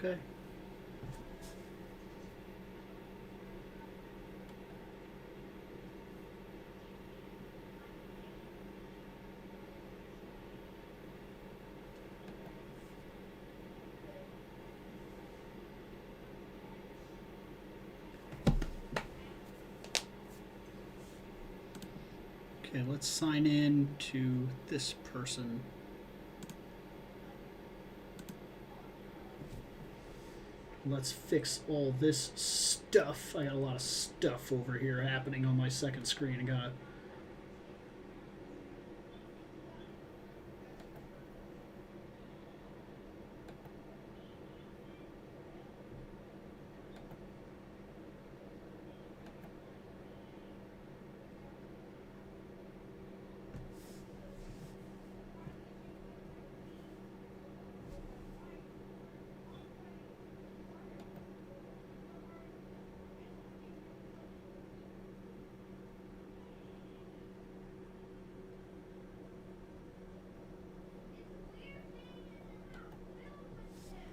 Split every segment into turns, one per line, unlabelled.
Okay. Okay, let's sign in to this person. Let's fix all this stuff. I got a lot of stuff over here happening on my second screen. I got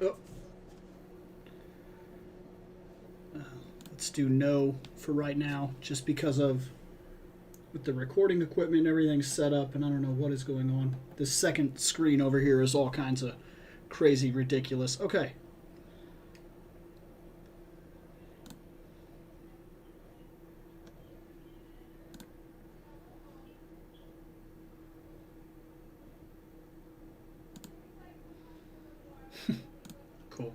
oh. Let's do no for right now, just because of with the recording equipment and everything set up, and I don't know what is going on. This second screen over here is all kinds of crazy, ridiculous. Okay. Cool.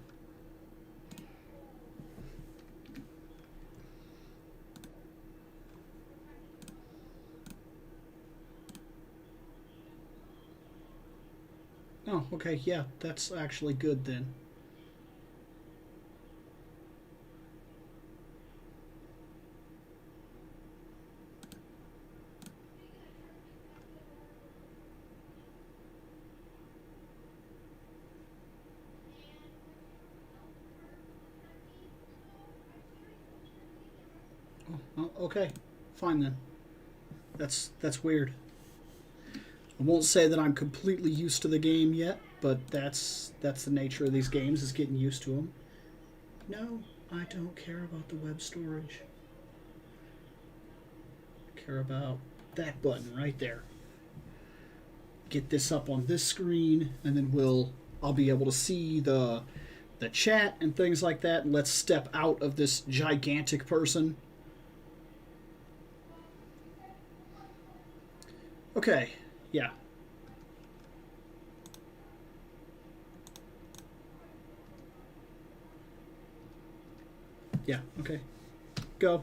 Oh, okay, yeah, that's actually good then. Oh, okay, fine then. That's weird. I won't say that I'm completely used to the game yet, but that's the nature of these games, is getting used to them. No, I don't care about the web storage. I care about that button right there. Get this up on this screen, and then I'll be able to see the chat and things like that. And let's step out of this gigantic person. Okay, yeah. Yeah, okay. Go.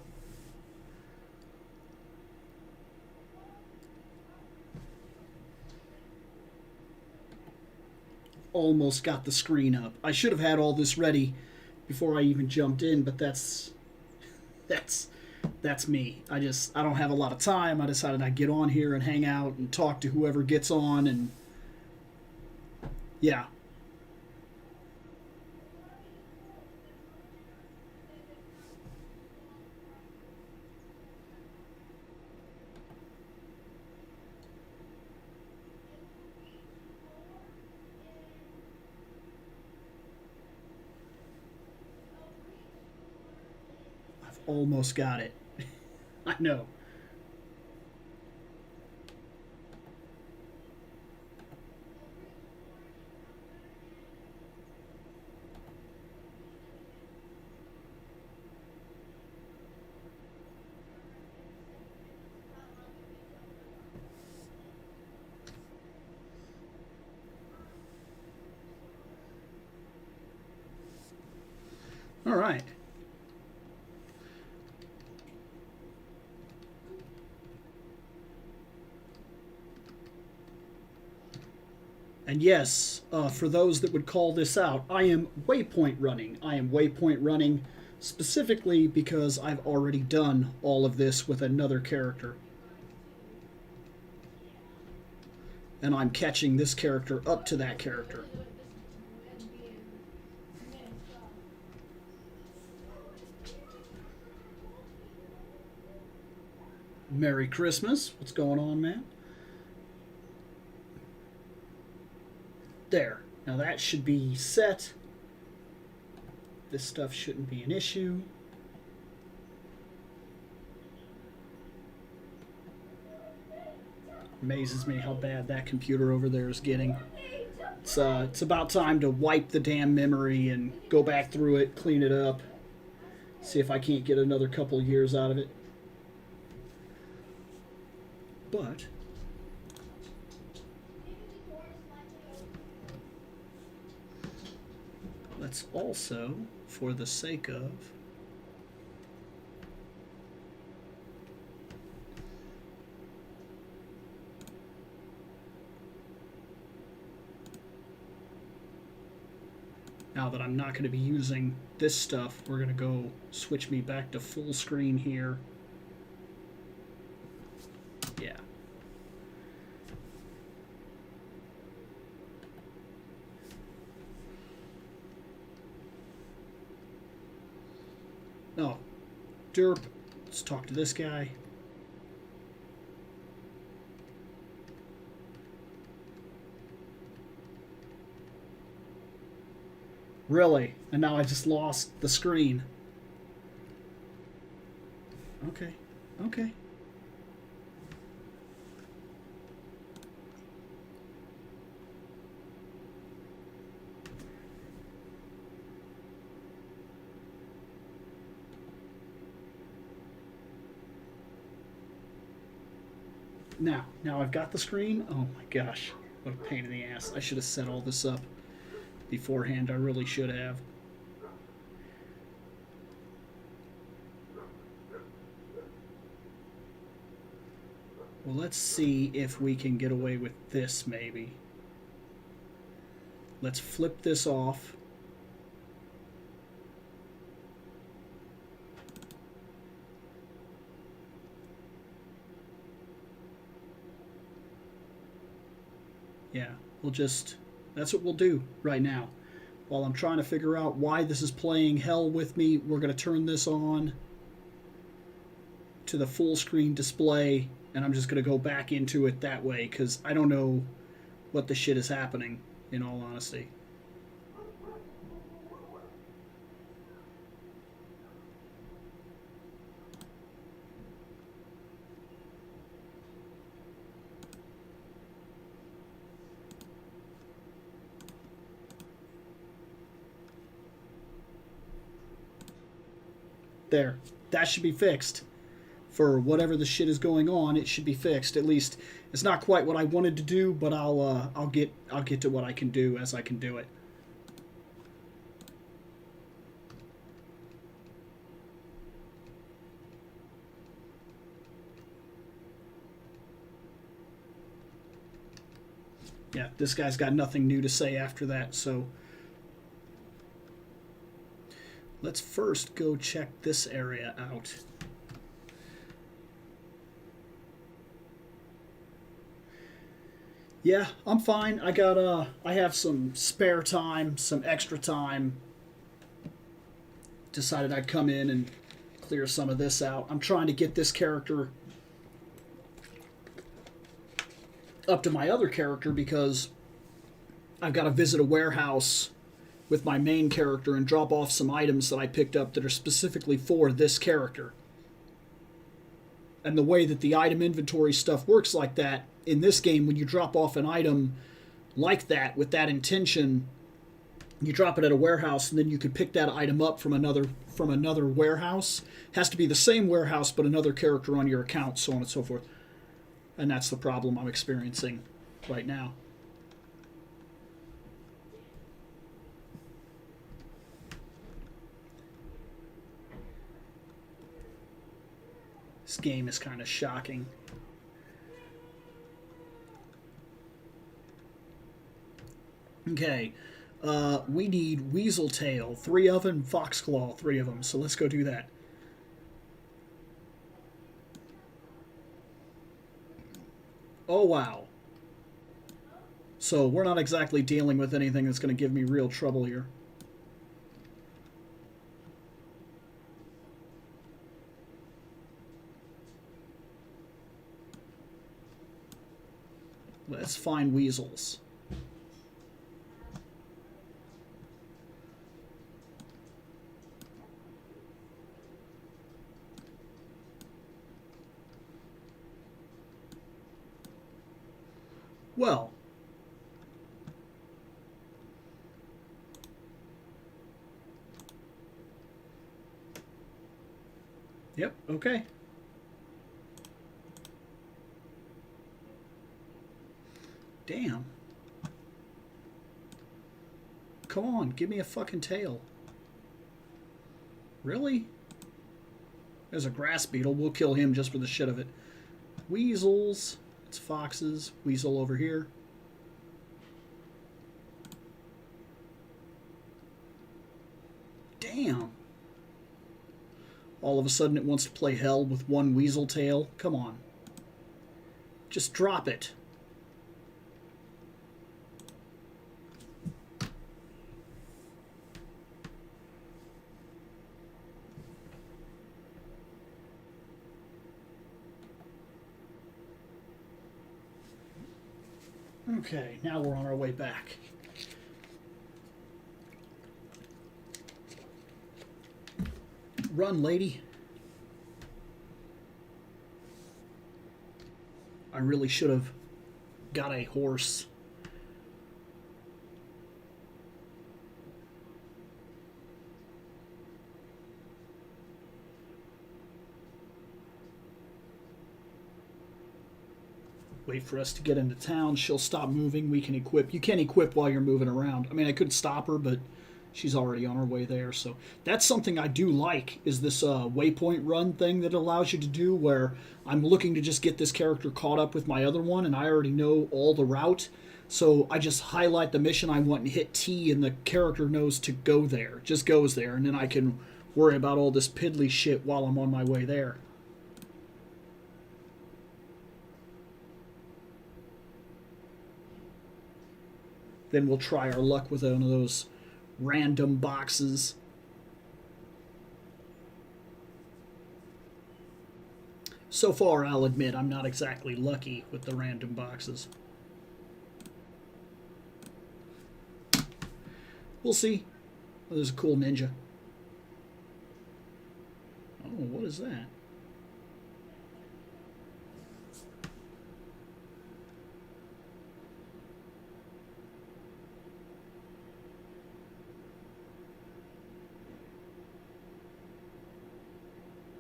Almost got the screen up. I should have had all this ready before I even jumped in, but that's me. I don't have a lot of time. I decided I'd get on here and hang out and talk to whoever gets on, and yeah. I've almost got it. I know. All right. And yes, for those that would call this out, I am waypoint running. I am waypoint running specifically because I've already done all of this with another character. And I'm catching this character up to that character. Merry Christmas. What's going on, man? There. Now that should be set. This stuff shouldn't be an issue. Amazes me how bad that computer over there is getting. It's about time to wipe the damn memory and go back through it, clean it up, see if I can't get another couple years out of it. But let's also, for the sake of now that I'm not going to be using this stuff, we're going to go switch me back to full screen here. Yeah. Oh, derp. Let's talk to this guy. Really? And now I just lost the screen. Okay. Okay. Now I've got the screen. Oh my gosh. What a pain in the ass. I should have set all this up beforehand. I really should have. Well, let's see if we can get away with this, maybe. Let's flip this off. Yeah, we'll just... That's what we'll do right now. While I'm trying to figure out why this is playing hell with me, we're going to turn this on to the full screen display, and I'm just going to go back into it that way, because I don't know what the shit is happening, in all honesty. There. That should be fixed. For whatever the shit is going on, it should be fixed. At least it's not quite what I wanted to do, but I'll get to what I can do as I can do it. Yeah, this guy's got nothing new to say after that, so let's first go check this area out. Yeah, I'm fine. I have some spare time, some extra time. Decided I'd come in and clear some of this out. I'm trying to get this character up to my other character because I've got to visit a warehouse with my main character and drop off some items that I picked up that are specifically for this character. And the way that the item inventory stuff works like that, in this game, when you drop off an item like that, with that intention, you drop it at a warehouse, and then you could pick that item up from another warehouse. It has to be the same warehouse, but another character on your account, so on and so forth. And that's the problem I'm experiencing right now. This game is kind of shocking. Okay, we need Weaseltail, 3 of them, Foxclaw, 3 of them, so let's go do that. Oh, wow. So we're not exactly dealing with anything that's going to give me real trouble here. Let's find weasels. Well. Yep, okay. Damn. Come on, give me a fucking tail. Really? There's a grass beetle. We'll kill him just for the shit of it. Weasels. It's foxes. Weasel over here. Damn. All of a sudden it wants to play hell with one weasel tail. Come on. Just drop it. Okay, now we're on our way back. Run, lady. I really should have got a horse. Wait for us to get into town. She'll stop moving. We can equip. You can't equip while you're moving around. I mean, I could stop her, but she's already on her way there. So that's something I do like, is this waypoint run thing that allows you to do, where I'm looking to just get this character caught up with my other one, and I already know all the route. So I just highlight the mission I want and hit T, and the character knows to go there. Just goes there, and then I can worry about all this piddly shit while I'm on my way there. Then we'll try our luck with one of those random boxes. So far, I'll admit, I'm not exactly lucky with the random boxes. We'll see. Oh, there's a cool ninja. Oh, what is that?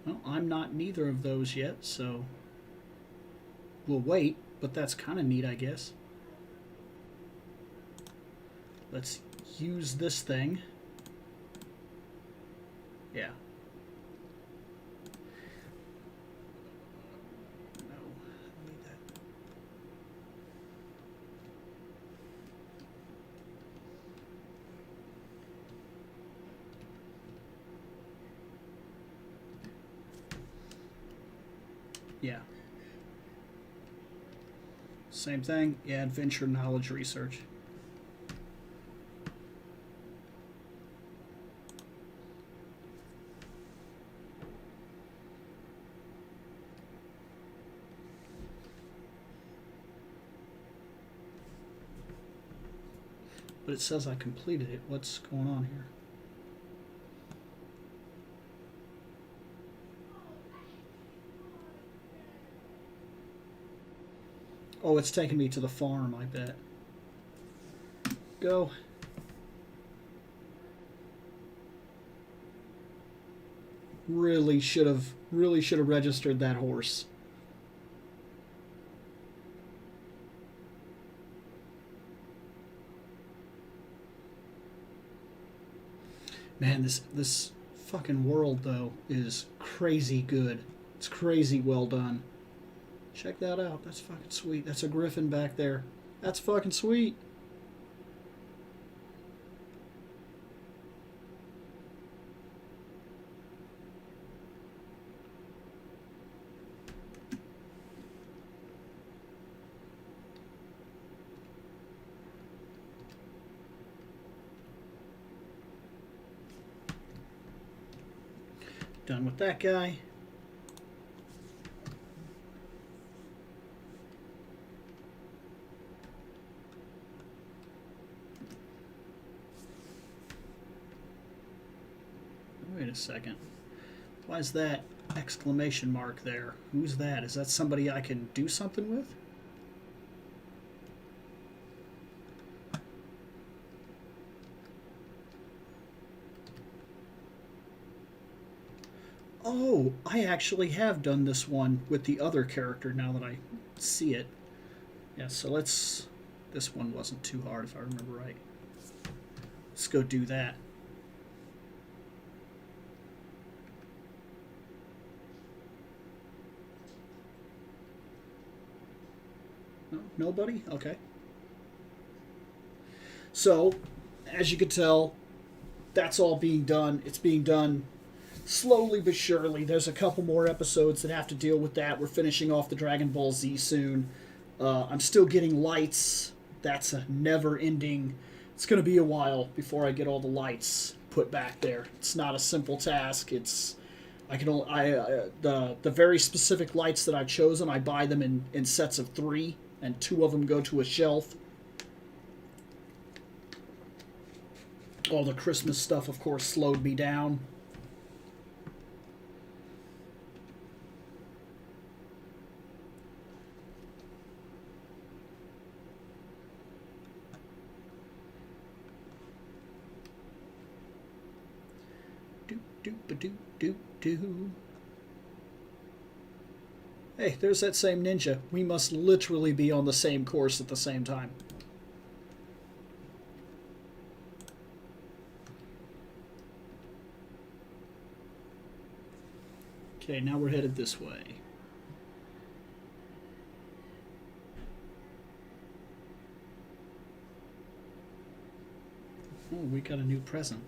Well, I'm not neither of those yet, so we'll wait, but that's kind of neat, I guess. Let's use this thing. Yeah. No, I need that. Yeah. Same thing. Yeah, adventure, knowledge, research. But it says I completed it. What's going on here? Oh, it's taking me to the farm, I bet. Go. Really should have registered that horse. Man, this fucking world though is crazy good. It's crazy well done. Check that out. That's fucking sweet. That's a griffin back there. That's fucking sweet. Done with that guy. Wait a second. Why is that exclamation mark there? Who's that? Is that somebody I can do something with? Oh, I actually have done this one with the other character now that I see it. Yeah, so let's... This one wasn't too hard if I remember right. Let's go do that. No, nobody? Okay. So, as you can tell, that's all being done. It's being done slowly but surely. There's a couple more episodes that have to deal with that. We're finishing off the Dragon Ball Z soon. I'm still getting lights. That's a never-ending... It's going to be a while before I get all the lights put back there. It's not a simple task. It's... I can only... the very specific lights that I've chosen, I buy them in sets of 3, and 2 of them go to a shelf. All the Christmas stuff, of course, slowed me down. Do. Hey, there's that same ninja. We must literally be on the same course at the same time. Okay, now we're headed this way. Oh, we got a new present.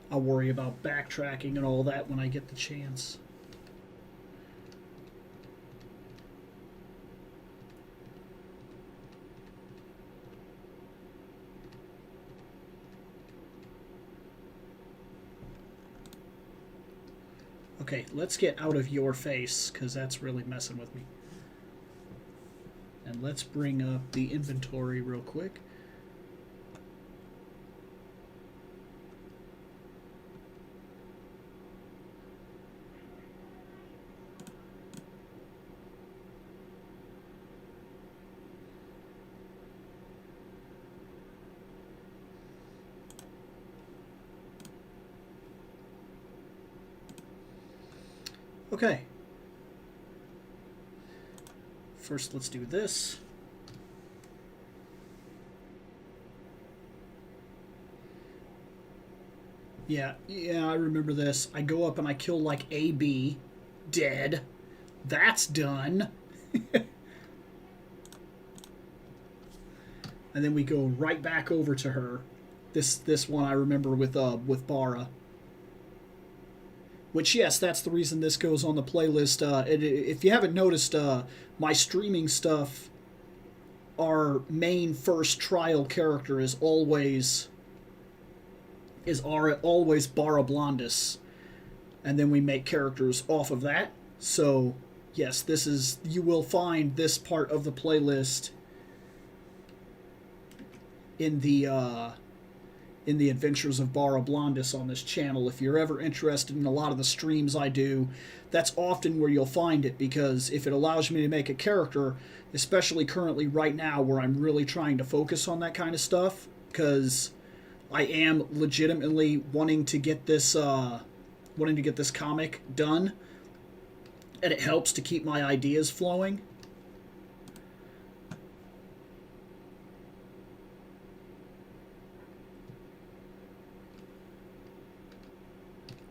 I'll worry about backtracking and all that when I get the chance. Okay, let's get out of your face, because that's really messing with me. And let's bring up the inventory real quick. Okay. First, let's do this. Yeah, I remember this. I go up and I kill like AB. Dead. That's done. And then we go right back over to her. This one I remember with Bara. Which, yes, that's the reason this goes on the playlist. If you haven't noticed, my streaming stuff, our main first trial character is always Bara Blondus, and then we make characters off of that. So, yes, you will find this part of the playlist in the Adventures of Bara Blondus on this channel. If you're ever interested in a lot of the streams I do, that's often where you'll find it, because if it allows me to make a character, especially currently right now where I'm really trying to focus on that kind of stuff, because I am legitimately wanting to get this comic done, and it helps to keep my ideas flowing.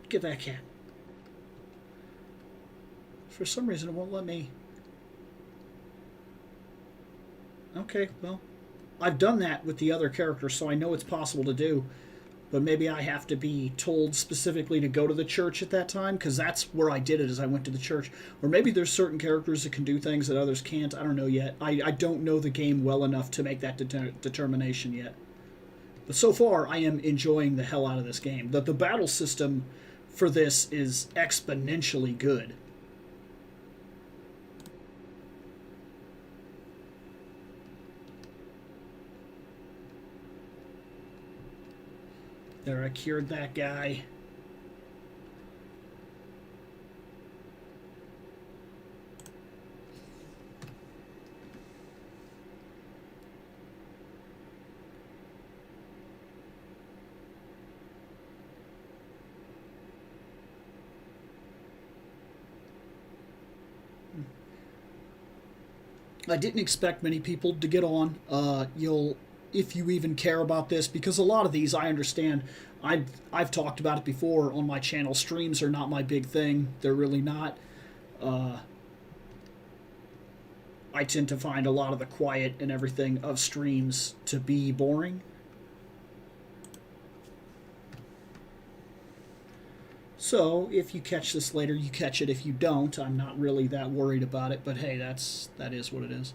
Get that cat. For some reason, it won't let me. Okay, well, I've done that with the other character, so I know it's possible to do. But maybe I have to be told specifically to go to the church at that time, because that's where I did it, as I went to the church. Or maybe there's certain characters that can do things that others can't. I don't know yet. I don't know the game well enough to make that determination yet. But so far, I am enjoying the hell out of this game. The battle system for this is exponentially good. There, I cured that guy. I didn't expect many people to get on. If you even care about this, because a lot of these I understand. I've talked about it before on my channel. Streams are not my big thing. They're really not. Uh, I tend to find a lot of the quiet and everything of streams to be boring. So if you catch this later, you catch it. If you don't, I'm not really that worried about it. But hey, that is what it is.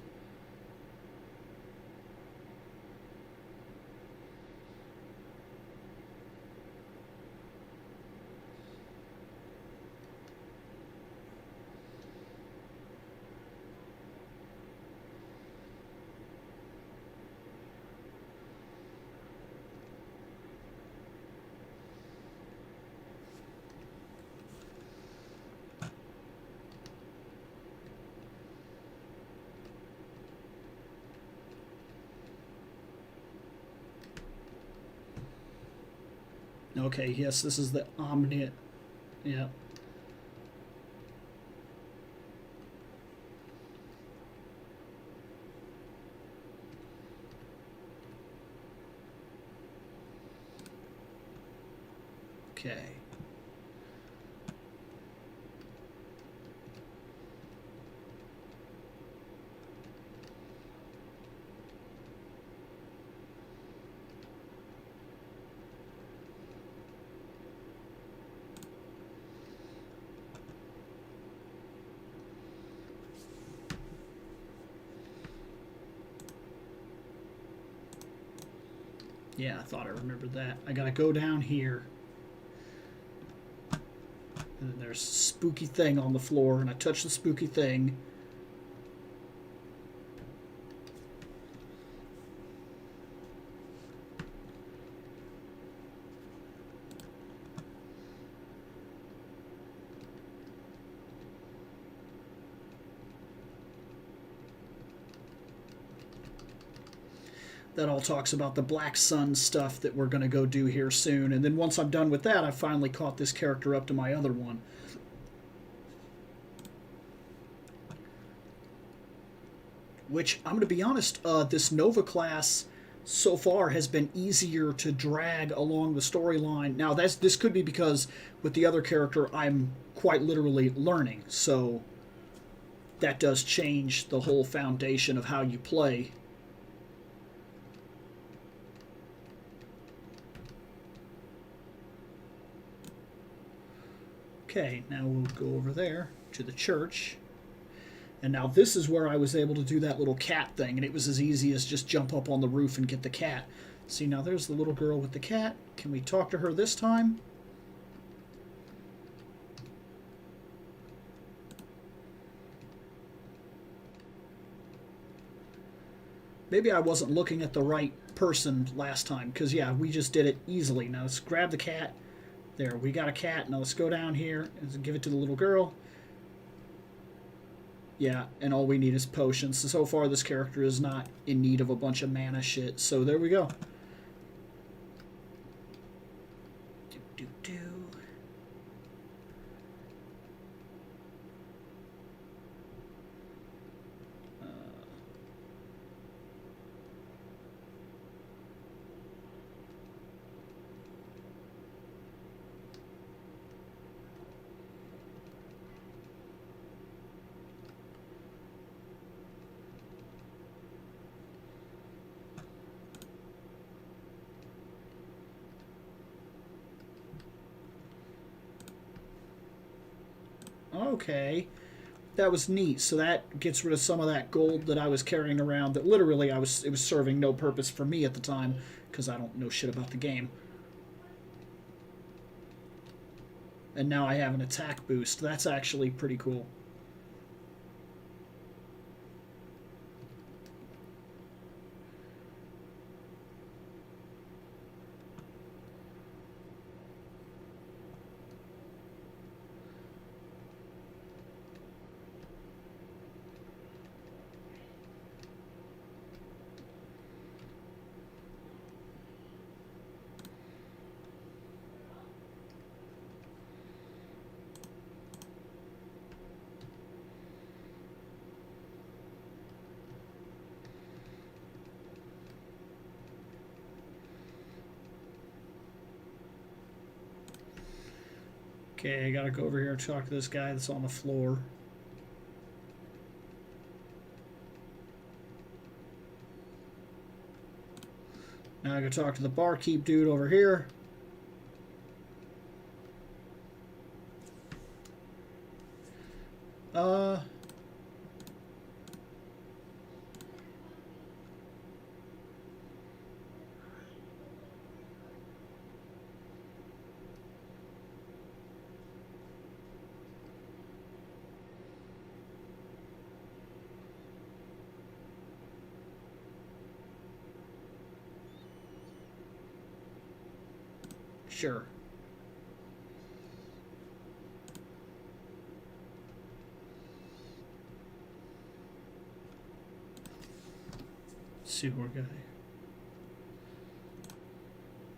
Okay, yes, this is the omniscient. Yeah. Okay. Yeah, I thought I remembered that. I gotta go down here. And then there's a spooky thing on the floor, and I touch the spooky thing. That all talks about the Black Sun stuff that we're going to go do here soon. And then once I'm done with that, I finally caught this character up to my other one. Which, I'm going to be honest, this Nova class so far has been easier to drag along the storyline. Now, this could be because with the other character, I'm quite literally learning. So that does change the whole foundation of how you play. Okay, now we'll go over there to the church. And now this is where I was able to do that little cat thing, and it was as easy as just jump up on the roof and get the cat. See, now there's the little girl with the cat. Can we talk to her this time? Maybe I wasn't looking at the right person last time, because yeah, we just did it easily. Now let's grab the cat. There, we got a cat. Now let's go down here and give it to the little girl. Yeah, and all we need is potions. So far, this character is not in need of a bunch of mana shit. So there we go. Okay, that was neat. So that gets rid of some of that gold that I was carrying around that literally it was serving no purpose for me at the time because I don't know shit about the game. And now I have an attack boost. That's actually pretty cool. Okay, I gotta go over here and talk to this guy that's on the floor. Now I gotta talk to the barkeep dude over here. Sure. Sewer guy.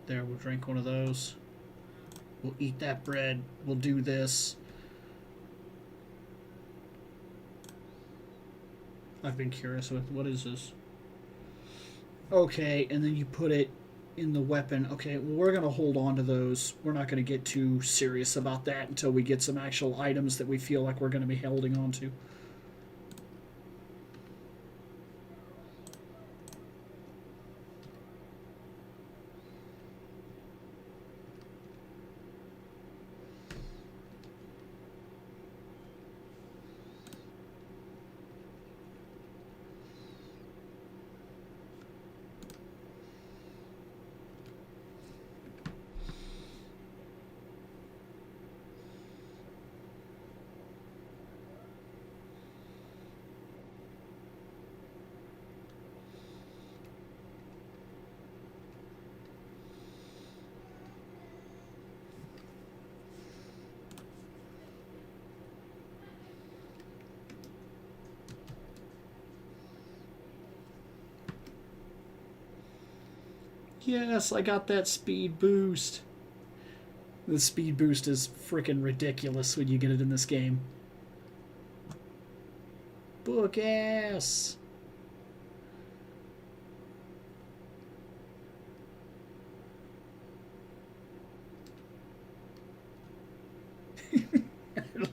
There, we'll drink one of those. We'll eat that bread. We'll do this. I've been curious with what is this? Okay, and then you put it in the weapon. Okay, well, we're going to hold on to those. We're not going to get too serious about that until we get some actual items that we feel like we're going to be holding on to. Yes, I got that speed boost. The speed boost is freaking ridiculous when you get it in this game. Book ass. I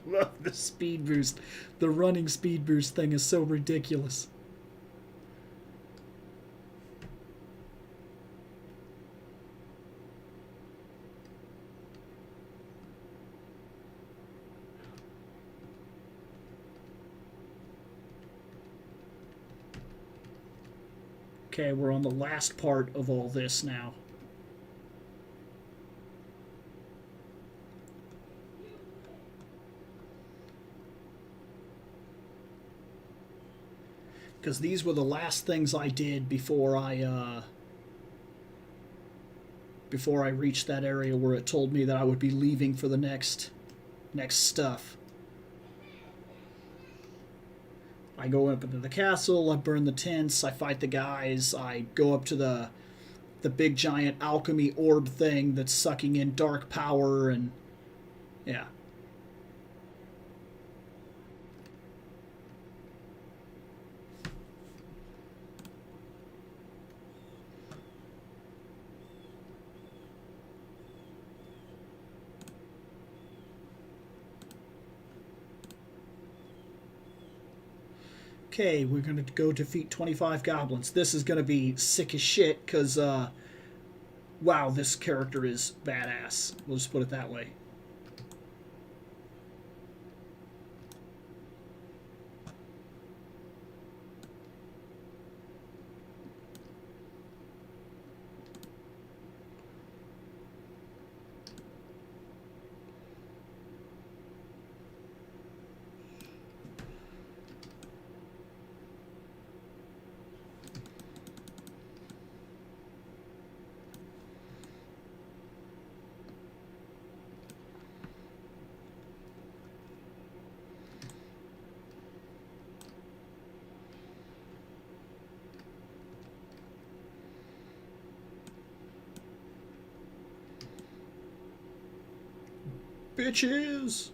love the speed boost. The running speed boost thing is so ridiculous. Okay, we're on the last part of all this now. Because these were the last things I did before I reached that area where it told me that I would be leaving for the next stuff. I go up into the castle, I burn the tents, I fight the guys, I go up to the big giant alchemy orb thing that's sucking in dark power, and yeah. Okay, we're going to go defeat 25 goblins. This is going to be sick as shit, because, wow, this character is badass. We'll just put it that way. Bitches!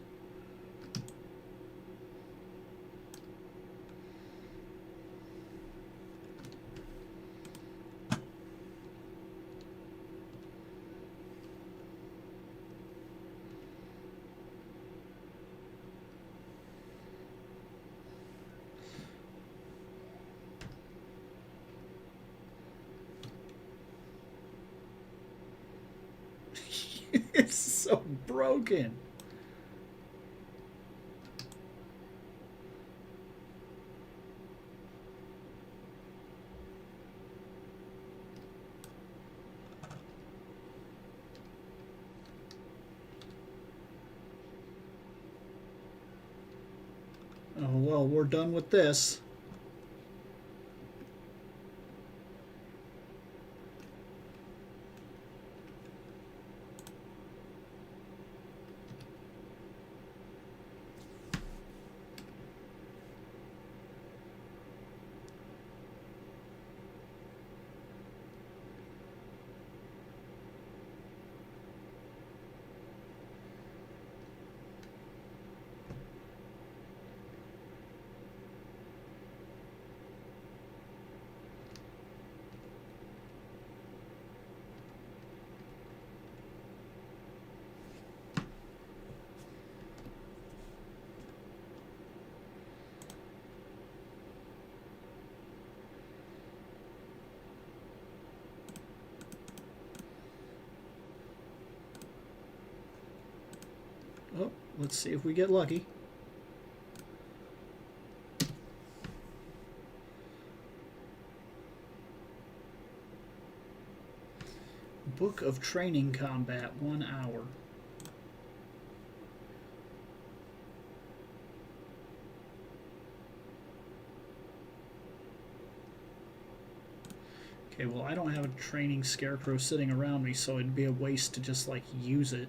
It's so broken. Oh, well, we're done with this. Oh, let's see if we get lucky. Book of Training Combat, 1 hour. Okay, well, I don't have a training scarecrow sitting around me, so it'd be a waste to just, like, use it.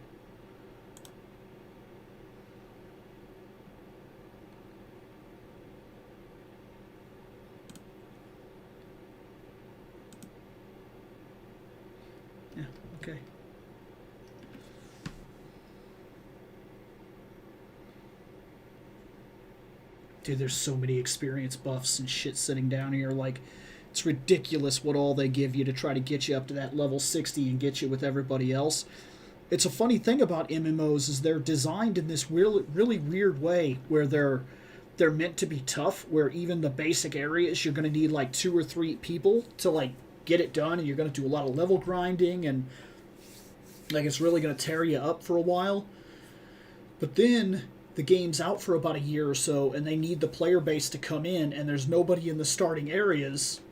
Yeah, okay. Dude, there's so many experience buffs and shit sitting down here, like... It's ridiculous what all they give you to try to get you up to that level 60 and get you with everybody else. It's a funny thing about MMOs is they're designed in this really weird way where they're meant to be tough, where even the basic areas you're going to need like 2 or 3 people to like get it done, and you're going to do a lot of level grinding, and like it's really going to tear you up for a while. But then the game's out for about a year or so, and they need the player base to come in, and there's nobody in the starting areas.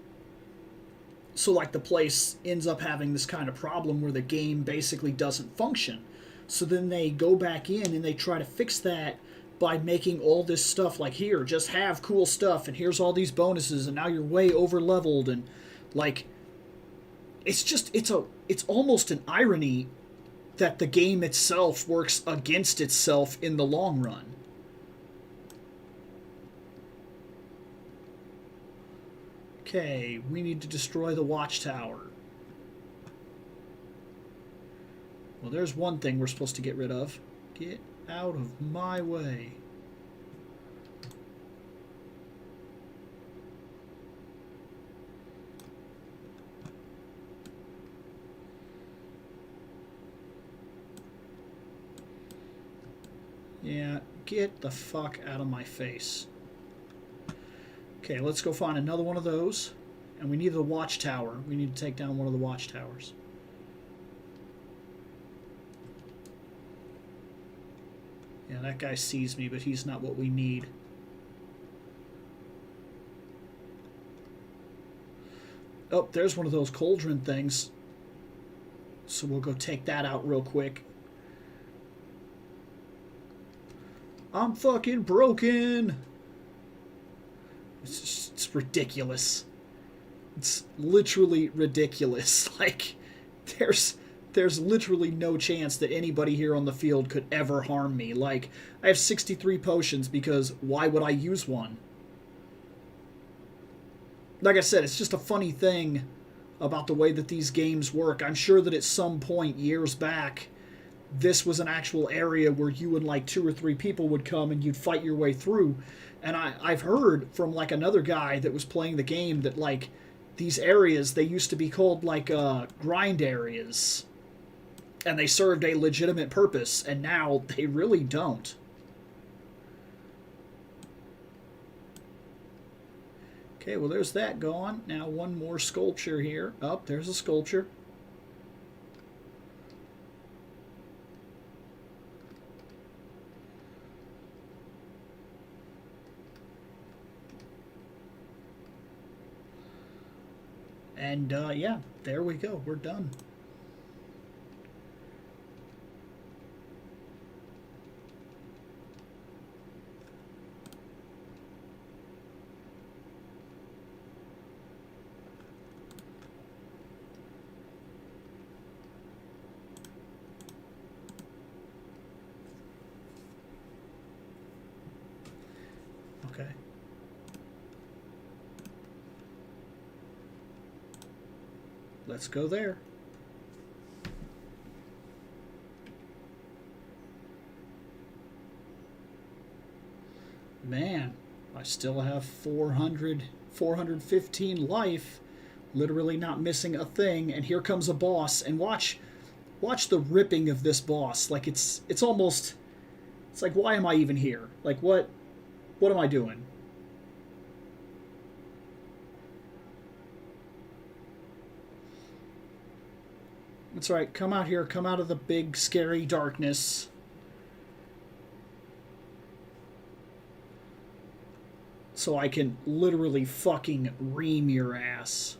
So, like, the place ends up having this kind of problem where the game basically doesn't function. So then they go back in and they try to fix that by making all this stuff like, here, just have cool stuff, and here's all these bonuses, and now you're way over leveled, and like, it's almost an irony that the game itself works against itself in the long run. Okay, we need to destroy the watchtower. Well, there's one thing we're supposed to get rid of. Get out of my way. Yeah, get the fuck out of my face. Okay, let's go find another one of those. And we need the watchtower. We need to take down one of the watchtowers. Yeah, that guy sees me, but he's not what we need. Oh, there's one of those cauldron things. So we'll go take that out real quick. I'm fucking broken! It's ridiculous. It's literally ridiculous. Like, there's literally no chance that anybody here on the field could ever harm me. Like, I have 63 potions because why would I use one? Like I said, it's just a funny thing about the way that these games work. I'm sure that at some point, years back, this was an actual area where you and like 2 or 3 people would come and you'd fight your way through. And I've heard from like another guy that was playing the game that like these areas, they used to be called like grind areas. And they served a legitimate purpose, and now they really don't. Okay, well there's that gone. Now one more sculpture here. Oh, there's a sculpture. And yeah, there we go. We're done. Okay. Let's go there. Man, I still have 415 life, literally not missing a thing, and here comes a boss, and watch the ripping of this boss. Like it's almost, it's like, why am I even here? Like what am I doing? That's right, come out here, come out of the big scary darkness. So I can literally fucking ream your ass.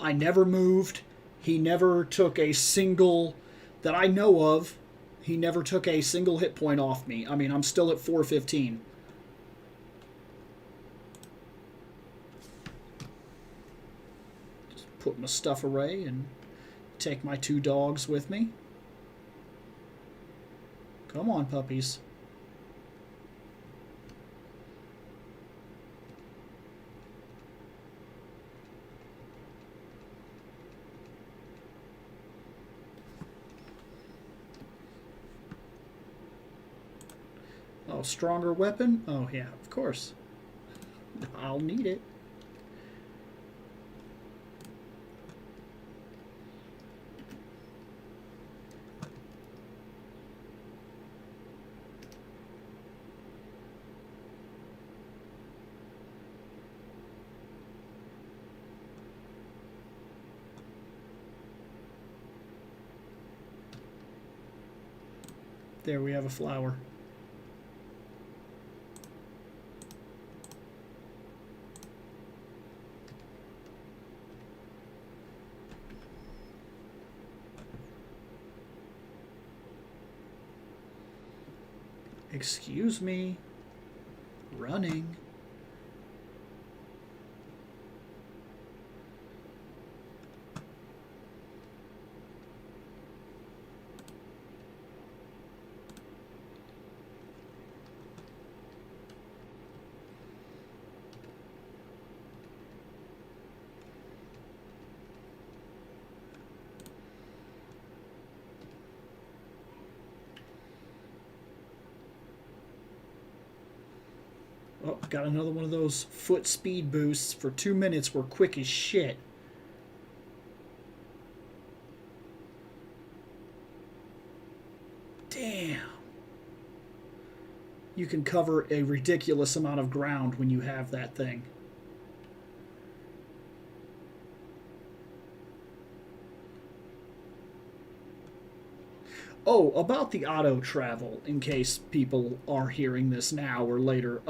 I never moved. He never took a single, that I know of, he never took a single hit point off me. I mean, I'm still at 415. Just put my stuff away and take my 2 dogs with me. Come on, puppies. Oh, stronger weapon? Oh, yeah, of course. I'll need it. There we have a flower. Excuse me. Running. Oh, got another one of those foot speed boosts for 2 minutes. We're quick as shit. Damn. You can cover a ridiculous amount of ground when you have that thing. Oh, about the auto travel, in case people are hearing this now or later,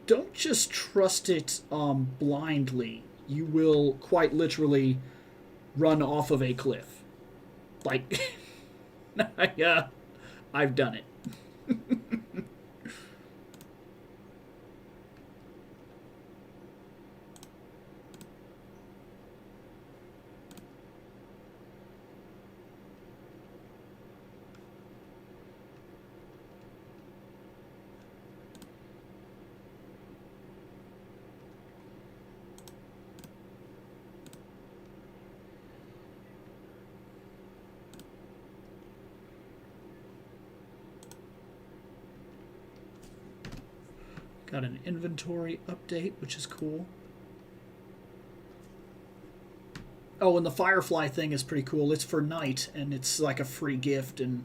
don't just trust it blindly. You will quite literally run off of a cliff. Like, I've done it. Got an inventory update, which is cool. Oh, and the Firefly thing is pretty cool. It's for night, and it's like a free gift, and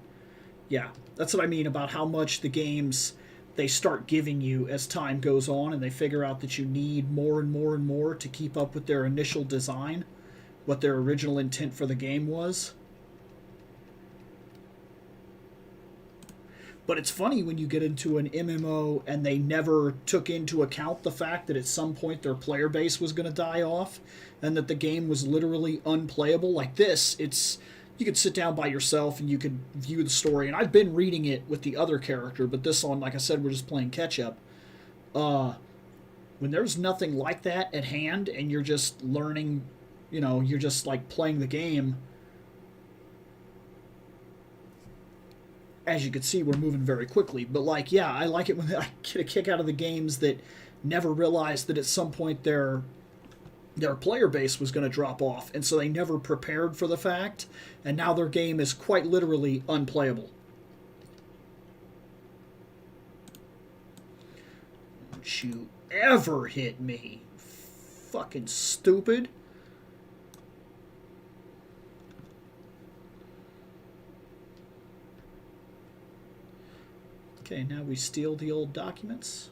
yeah, that's what I mean about how much the games they start giving you as time goes on, and they figure out that you need more and more and more to keep up with their initial design, what their original intent for the game was. But it's funny when you get into an MMO and they never took into account the fact that at some point their player base was going to die off and that the game was literally unplayable. Like this, it's you could sit down by yourself and you could view the story. And I've been reading it with the other character, but this one, like I said, we're just playing catch up. When there's nothing like that at hand and you're just learning, you're just like playing the game. As you can see, we're moving very quickly. But, like, yeah, I like it when I get a kick out of the games that never realized that at some point their player base was going to drop off. And so they never prepared for the fact. And now their game is quite literally unplayable. Don't you ever hit me. Fucking stupid. Okay, now we steal the old documents.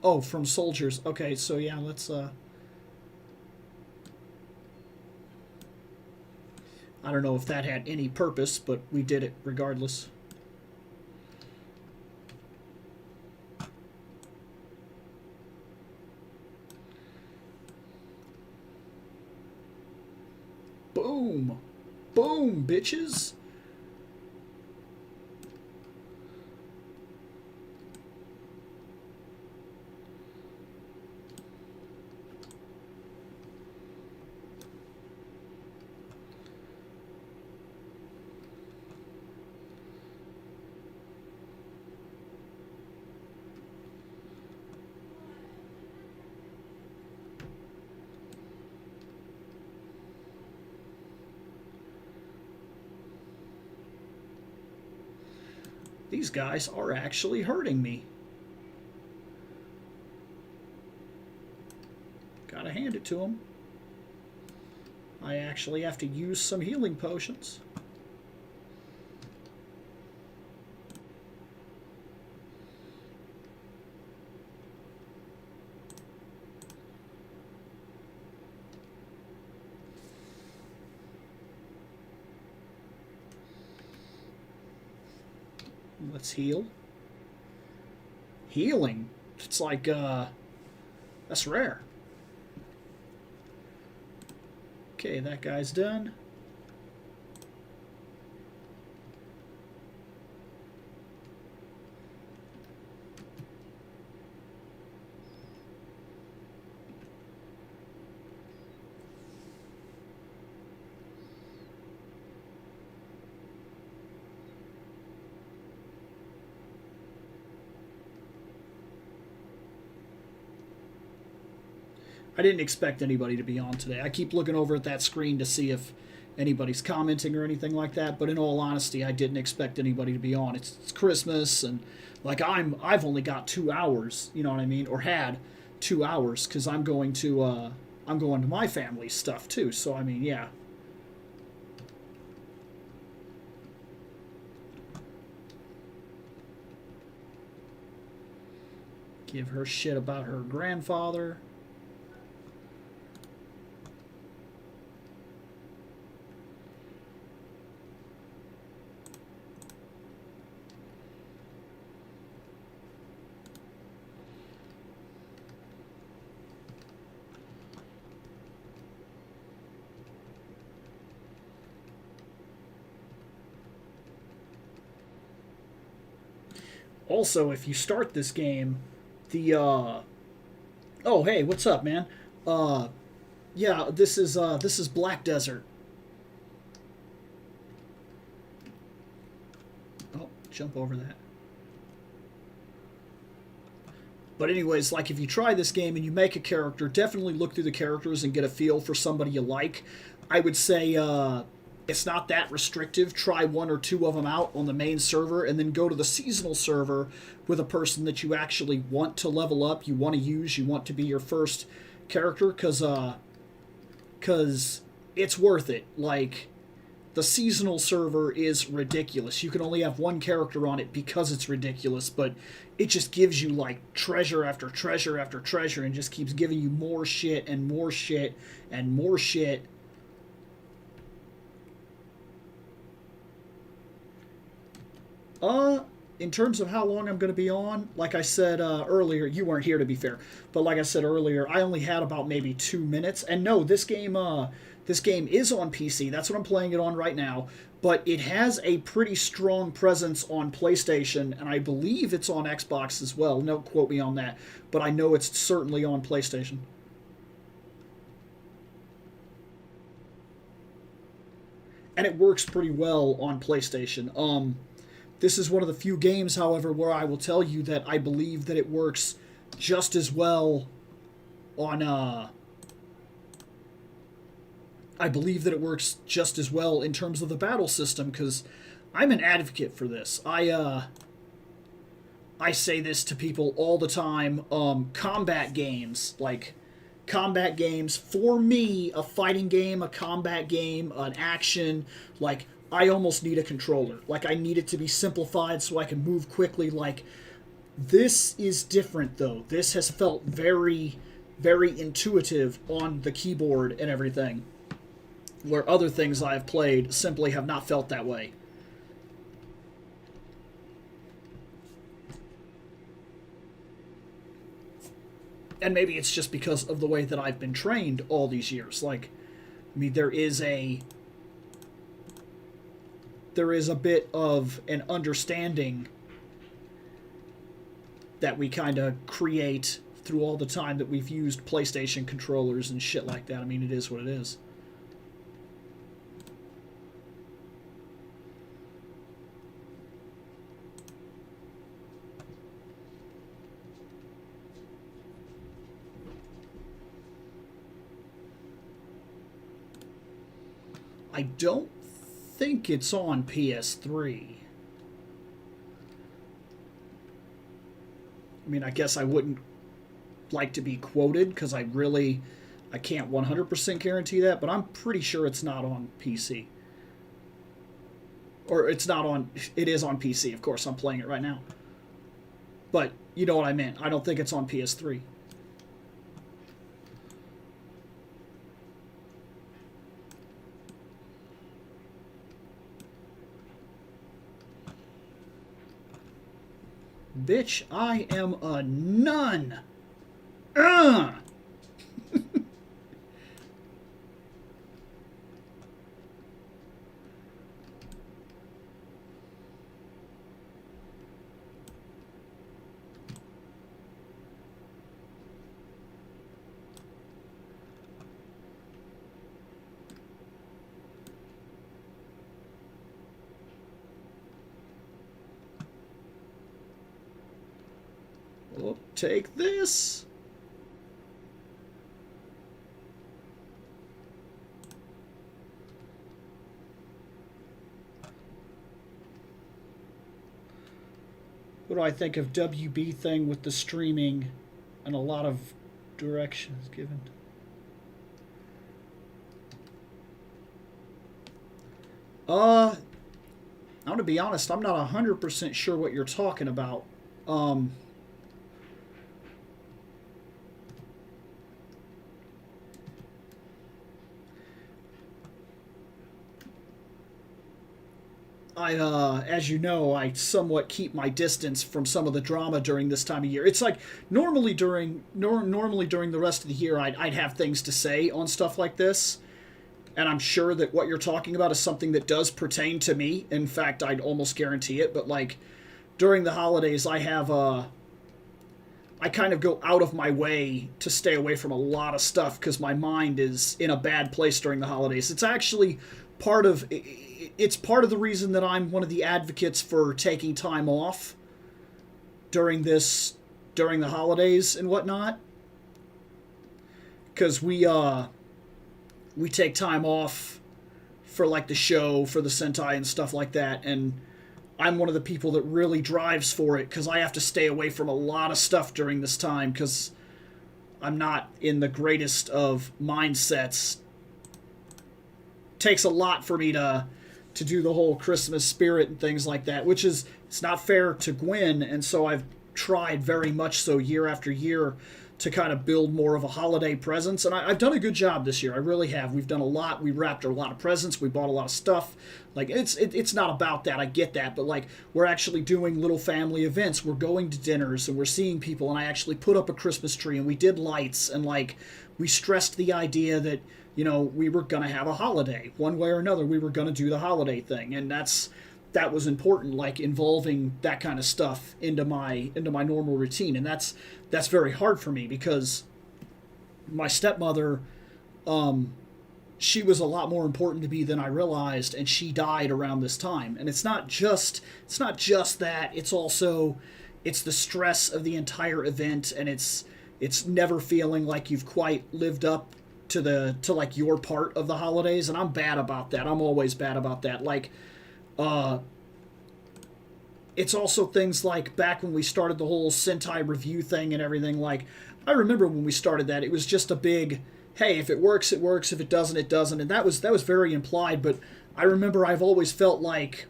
Oh, from soldiers. Okay, so yeah, let's I don't know if that had any purpose, but we did it regardless. Boom! Boom, bitches! These guys are actually hurting me. Gotta hand it to them. I actually have to use some healing potions. Let's heal. Healing? It's like, that's rare. Okay, that guy's done. I didn't expect anybody to be on today. I keep looking over at that screen to see if anybody's commenting or anything like that, but in all honesty, I didn't expect anybody to be on. It's Christmas, and like I've only got 2 hours, you know what I mean, or had 2 hours because I'm going to my family's stuff too. So I mean, yeah. Give her shit about her grandfather. Also, if you start this game, the oh hey, what's up, man? Yeah, this is Black Desert. Oh, jump over that. But anyways, like if you try this game and you make a character, definitely look through the characters and get a feel for somebody you like. I would say it's not that restrictive. Try one or two of them out on the main server and then go to the seasonal server with a person that you actually want to level up, you want to use, you want to be your first character, because it's worth it. Like, the seasonal server is ridiculous. You can only have one character on it because it's ridiculous, but it just gives you, like, treasure after treasure after treasure and just keeps giving you more shit and more shit and more shit. In terms of how long I'm going to be on, like I said earlier, you weren't here to be fair, but like I said earlier, I only had about maybe 2 minutes. And no, this game is on PC. That's what I'm playing it on right now. But it has a pretty strong presence on PlayStation, and I believe it's on Xbox as well. Don't quote me on that, but I know it's certainly on PlayStation. And it works pretty well on PlayStation. This is one of the few games, however, where I will tell you that I believe that it works just as well on, I believe that it works just as well in terms of the battle system, because I'm an advocate for this. I say this to people all the time. Combat games, for me, a fighting game, a combat game, an action, like, I almost need a controller. Like, I need it to be simplified so I can move quickly. Like, this is different, though. This has felt very, very intuitive on the keyboard and everything, where other things I've played simply have not felt that way. And maybe it's just because of the way that I've been trained all these years. Like, I mean, there is a bit of an understanding that we kind of create through all the time that we've used PlayStation controllers and shit like that. I mean, it is what it is. I don't think it's on PS3. I mean, I guess I wouldn't like to be quoted because I can't 100% guarantee that, but I'm pretty sure it's not on PC. Or it is on PC, of course, I'm playing it right now. But you know what I meant. I don't think it's on PS3. Bitch, I am a nun. Ugh! Well, take this. What do I think of WB thing with the streaming and a lot of directions given? I'm going to be honest, I'm not 100% sure what you're talking about. As you know, I somewhat keep my distance from some of the drama during this time of year. It's like normally during the rest of the year, I'd have things to say on stuff like this, and I'm sure that what you're talking about is something that does pertain to me. In fact, I'd almost guarantee it. But like during the holidays, I kind of go out of my way to stay away from a lot of stuff because my mind is in a bad place during the holidays. It's actually part of the reason that I'm one of the advocates for taking time off during the holidays and whatnot, because we take time off for like the show, for the Sentai and stuff like that, and I'm one of the people that really drives for it because I have to stay away from a lot of stuff during this time because I'm not in the greatest of mindsets. Takes a lot for me to do the whole Christmas spirit and things like that, which is, it's not fair to Gwen, and so I've tried very much so year after year to kind of build more of a holiday presence, and I've done a good job this year. I really have. We've done a lot. We wrapped a lot of presents. We bought a lot of stuff. Like, it's not about that. I get that, but like, we're actually doing little family events. We're going to dinners and we're seeing people, and I actually put up a Christmas tree and we did lights, and like, we stressed the idea that, you know, we were gonna have a holiday one way or another. We were gonna do the holiday thing, and that was important, like involving that kind of stuff into my normal routine, and that's very hard for me because my stepmother, she was a lot more important to me than I realized, and she died around this time. And it's not just that, it's also, it's the stress of the entire event, and it's never feeling like you've quite lived up to like your part of the holidays, and I'm bad about that. I'm always bad about that. Like, it's also things like back when we started the whole Sentai review thing and everything, like, I remember when we started that, it was just a big, hey, if it works, it works, if it doesn't, it doesn't, and that was very implied, but I remember I've always felt like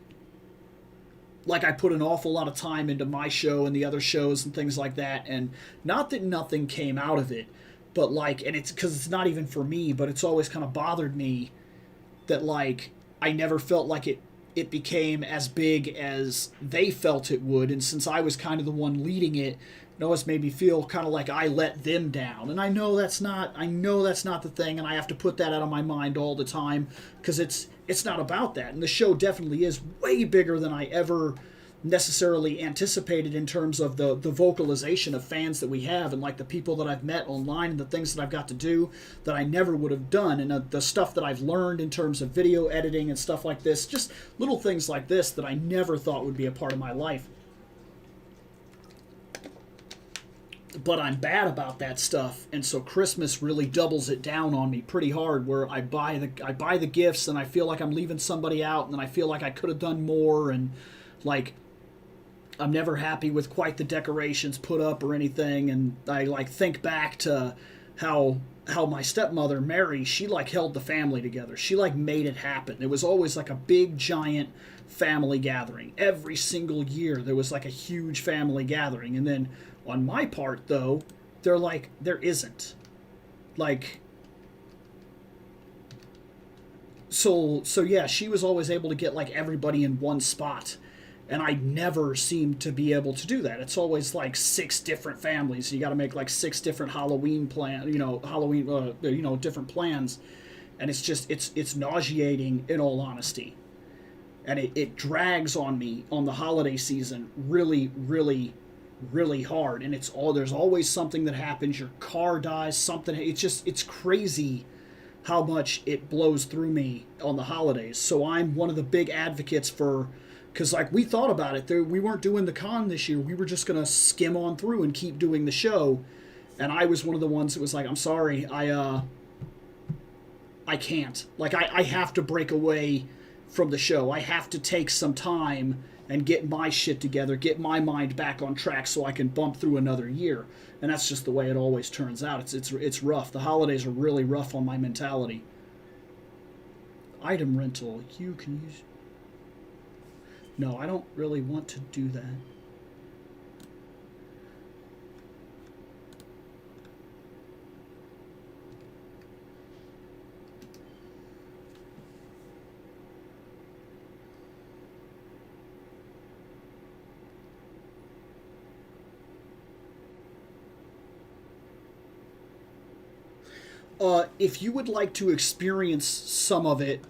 I put an awful lot of time into my show and the other shows and things like that, and not that nothing came out of it, but like, and it's because it's not even for me, but it's always kind of bothered me that like, I never felt like it became as big as they felt it would, and since I was kind of the one leading it, it always made me feel kind of like I let them down. And I know that's not the thing, and I have to put that out of my mind all the time because it's not about that. And the show definitely is way bigger than I ever necessarily anticipated in terms of the vocalization of fans that we have, and like the people that I've met online and the things that I've got to do that I never would have done, and the stuff that I've learned in terms of video editing and stuff like this, just little things like this that I never thought would be a part of my life. But I'm bad about that stuff, and so Christmas really doubles it down on me pretty hard, where I buy the gifts and I feel like I'm leaving somebody out, and then I feel like I could have done more, and like, I'm never happy with quite the decorations put up or anything, and I like think back to how my stepmother Mary, she like held the family together. She like made it happen. It was always like a big giant family gathering. Every single year there was like a huge family gathering, and then on my part though, there isn't. Like, so yeah, she was always able to get like everybody in one spot. And I never seem to be able to do that. It's always like 6 different families. You got to make like 6 different Halloween different plans. And it's just, it's nauseating in all honesty. And it drags on me on the holiday season really, really, really hard. And there's always something that happens. Your car dies, something. It's crazy how much it blows through me on the holidays. So I'm one of the big advocates for, because like, we thought about it, we weren't doing the con this year, we were just going to skim on through and keep doing the show, and I was one of the ones that was like, I'm sorry, I can't. Like, I have to break away from the show. I have to take some time and get my shit together, get my mind back on track so I can bump through another year. And that's just the way it always turns out. It's rough. The holidays are really rough on my mentality. Item rental, you can use... No, I don't really want to do that. If you would like to experience some of it,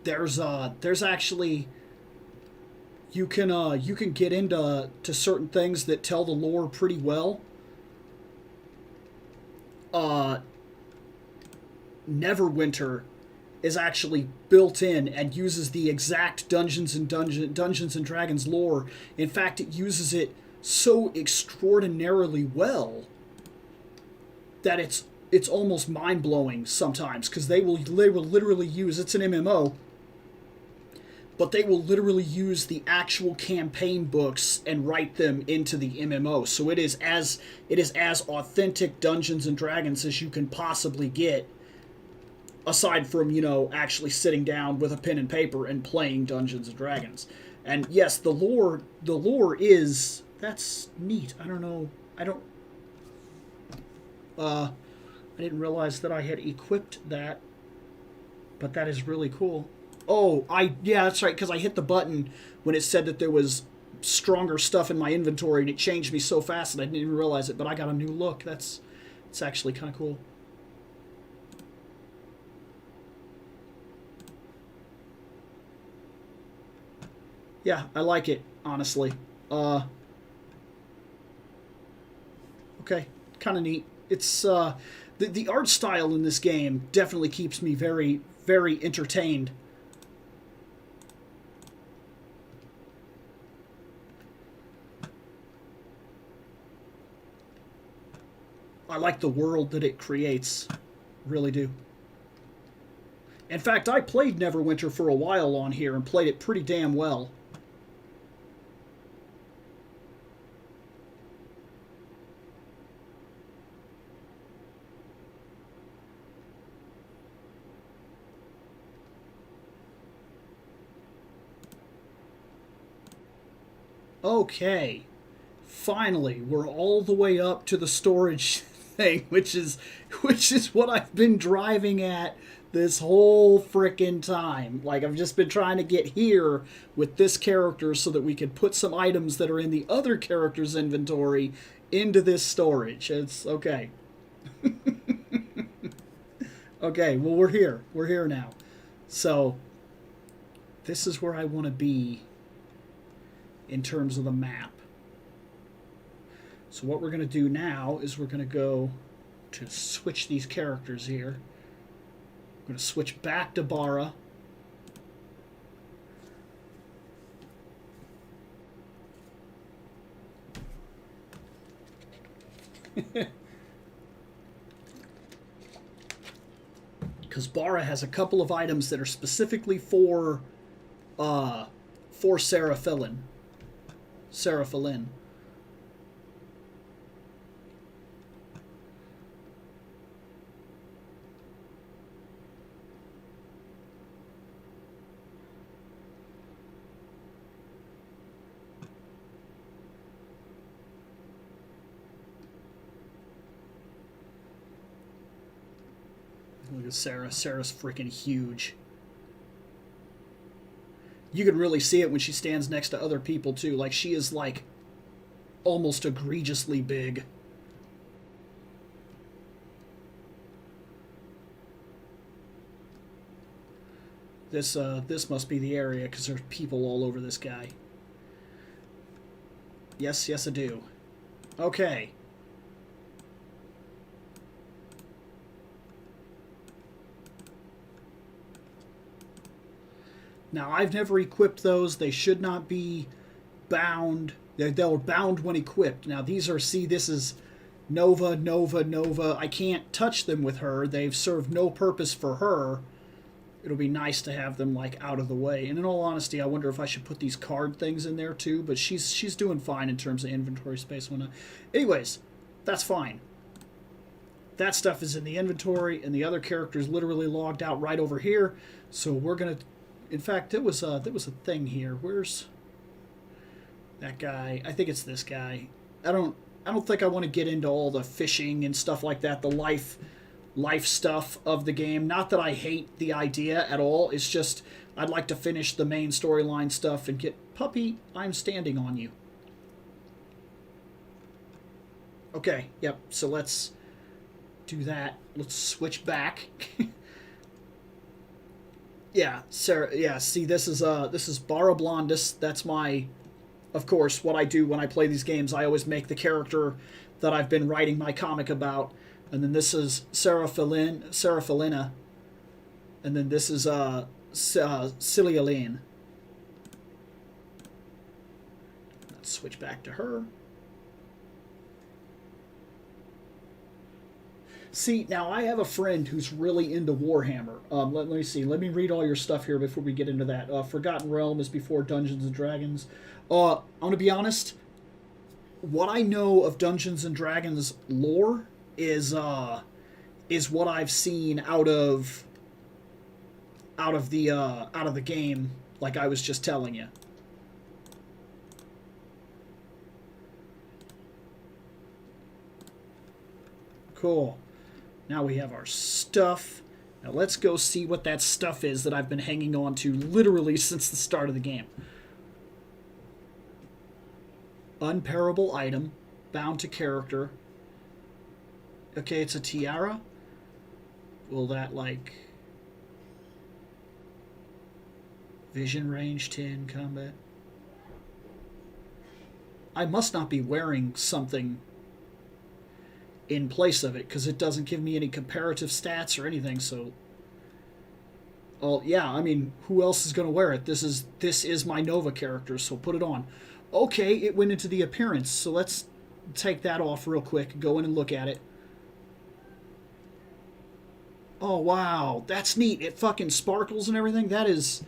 there's actually... You can get into certain things that tell the lore pretty well. Neverwinter is actually built in and uses the exact Dungeons and Dragons lore. In fact, it uses it so extraordinarily well that it's almost mind blowing sometimes, because they will literally use, it's an MMO. but they will literally use the actual campaign books and write them into the MMO. So it is as authentic Dungeons and Dragons as you can possibly get, aside from, you know, actually sitting down with a pen and paper and playing Dungeons and Dragons. And yes, the lore is, that's neat. I don't know. I didn't realize that I had equipped that, but that is really cool. Oh, yeah, that's right, because I hit the button when it said that there was stronger stuff in my inventory, and it changed me so fast that I didn't even realize it, but I got a new look. It's actually kind of cool. Yeah, I like it, honestly. Okay, kind of neat. It's, the art style in this game definitely keeps me very, very entertained. I like the world that it creates. Really do. In fact, I played Neverwinter for a while on here and played it pretty damn well. Okay. Finally, we're all the way up to the storage thing, which is what I've been driving at this whole frickin' time. Like, I've just been trying to get here with this character so that we could put some items that are in the other character's inventory into this storage. It's okay. Okay, well, we're here. We're here now. So, this is where I want to be in terms of the map. So what we're going to do now is we're going to go to switch these characters here. We're going to switch back to Bara. Because Bara has a couple of items that are specifically for Sarah Philin. Look at Sarah. Sarah's freaking huge. You can really see it when she stands next to other people, too. Like, she is, like, almost egregiously big. This must be the area, because there's people all over this guy. Yes, I do. Okay. Now, I've never equipped those. They should not be bound. They're bound when equipped. Now, these are, see, this is Nova. I can't touch them with her. They've served no purpose for her. It'll be nice to have them, like, out of the way. And in all honesty, I wonder if I should put these card things in there, too. But she's doing fine in terms of inventory space. Anyways, that's fine. That stuff is in the inventory, and the other character is literally logged out right over here. So we're going to... In fact, there was a thing here. Where's that guy? I think it's this guy. I don't think I want to get into all the fishing and stuff like that, the life stuff of the game. Not that I hate the idea at all. It's just I'd like to finish the main storyline stuff and get Puppy, I'm standing on you. Okay, yep. So let's do that. Let's switch back. Yeah, Sarah. Yeah, see, this is Bara Blondis. That's my, of course, what I do when I play these games. I always make the character that I've been writing my comic about, and then this is Sarah Philina, and then this is Celia Lane. Let's switch back to her. See, now I have a friend who's really into Warhammer. Let me see. Let me read all your stuff here before we get into that. Forgotten Realm is before Dungeons and Dragons. I'm gonna be honest. What I know of Dungeons and Dragons lore is what I've seen out of the game, like I was just telling you. Cool. Now we have our stuff. Now let's go see what that stuff is that I've been hanging on to literally since the start of the game. Unparable item, bound to character. Okay, it's a tiara. Will that, like... Vision range 10, combat. I must not be wearing something in place of it, because it doesn't give me any comparative stats or anything, so... Oh, yeah, I mean, who else is going to wear it? This is my Nova character, so put it on. Okay, it went into the appearance, so let's take that off real quick, go in and look at it. Oh, wow, that's neat. It fucking sparkles and everything. That is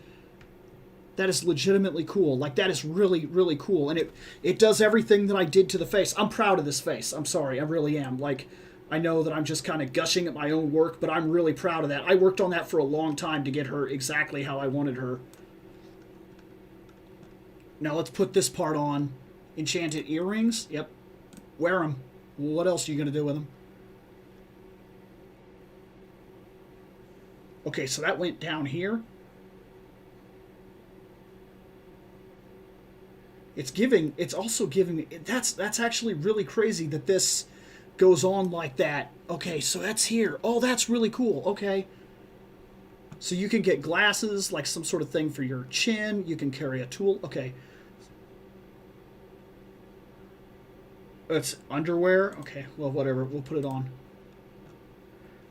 legitimately cool. Like, that is really, really cool. And it does everything that I did to the face. I'm proud of this face. I'm sorry. I really am. Like, I know that I'm just kind of gushing at my own work, but I'm really proud of that. I worked on that for a long time to get her exactly how I wanted her. Now let's put this part on. Enchanted earrings. Yep. Wear them. What else are you going to do with them? Okay, so that went down here. It's also giving, that's actually really crazy that this goes on like that. Okay, so that's here. Oh, that's really cool. Okay. So you can get glasses, like some sort of thing for your chin. You can carry a tool. Okay. It's underwear. Okay, well, whatever. We'll put it on.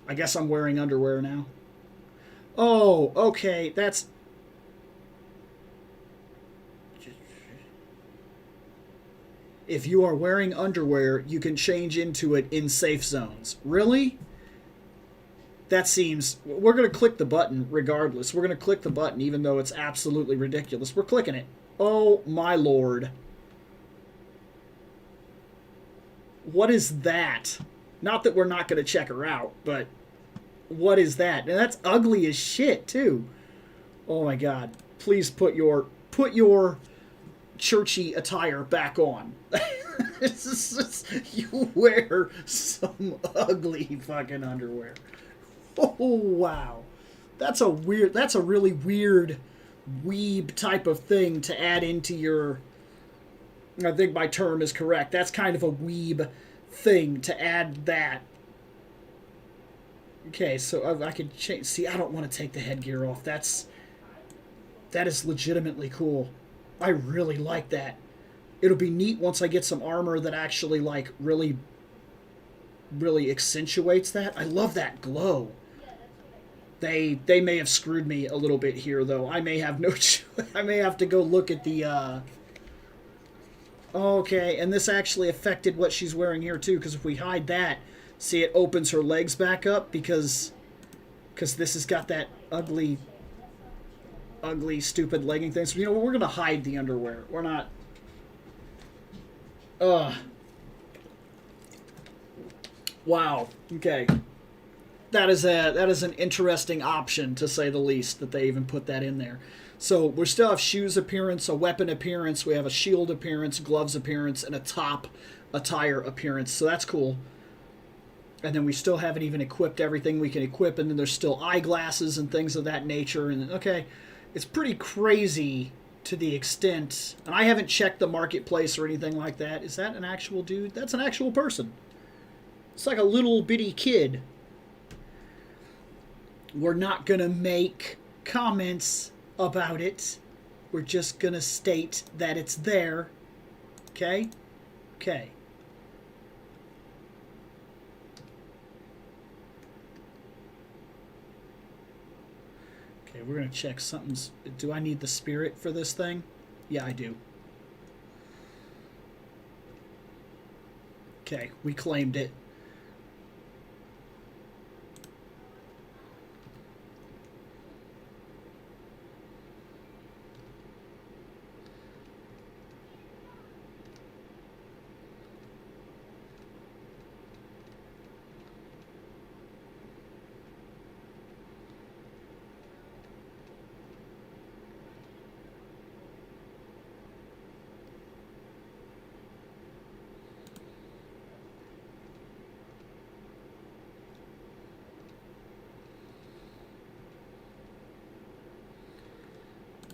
I guess I'm wearing underwear now. Oh, okay. That's... If you are wearing underwear, you can change into it in safe zones. Really? That seems... We're going to click the button regardless. We're going to click the button even though it's absolutely ridiculous. We're clicking it. Oh, my lord. What is that? Not that we're not going to check her out, but... What is that? And that's ugly as shit, too. Oh, my God. Please put your churchy attire back on. You wear some ugly fucking underwear. Oh, wow. That's a really weird weeb type of thing to add into your... I think my term is correct. That's kind of a weeb thing to add that. Okay, so I could change... See, I don't want to take the headgear off. That is legitimately cool. I really like that. It'll be neat once I get some armor that actually, like, really accentuates that. I love that glow. They may have screwed me a little bit here, though. I may have no choice. I may have to go look at the, Okay, and this actually affected what she's wearing here, too, because if we hide that, see, it opens her legs back up because this has got that ugly, stupid legging thing. So, you know, we're going to hide the underwear. We're not... Wow. Okay. That is an interesting option, to say the least, that they even put that in there. So we still have shoes appearance, a weapon appearance, we have a shield appearance, gloves appearance, and a top attire appearance. So that's cool. And then we still haven't even equipped everything we can equip, and then there's still eyeglasses and things of that nature. And okay, it's pretty crazy to the extent, and I haven't checked the marketplace or anything like that. Is that an actual dude? That's an actual person. It's like a little bitty kid. We're not going to make comments about it. We're just going to state that it's there. Okay? Okay. Okay, we're going to check something's... Do I need the spirit for this thing? Yeah, I do. Okay, we claimed it.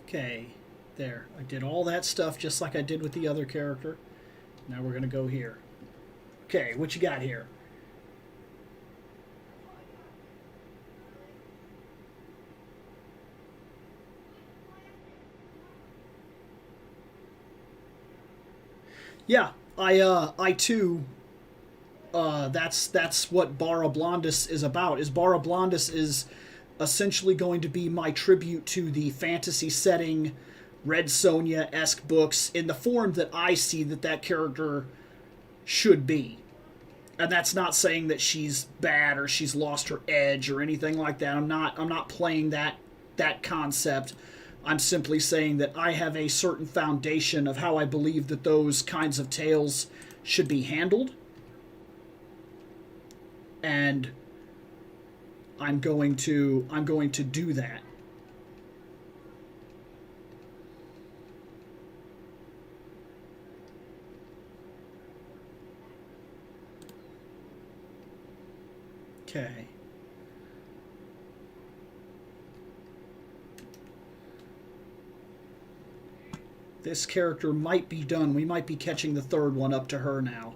Okay, there. I did all that stuff just like I did with the other character. Now we're going to go here. Okay, what you got here? Yeah, I too. That's what Barra Blondis is about. Is Barra Blondis is essentially going to be my tribute to the fantasy setting, Red Sonja-esque books in the form that I see that character should be. And that's not saying that she's bad or she's lost her edge or anything like that. I'm not playing that concept. I'm simply saying that I have a certain foundation of how I believe that those kinds of tales should be handled. And I'm going to do that. Okay. This character might be done. We might be catching the third one up to her now.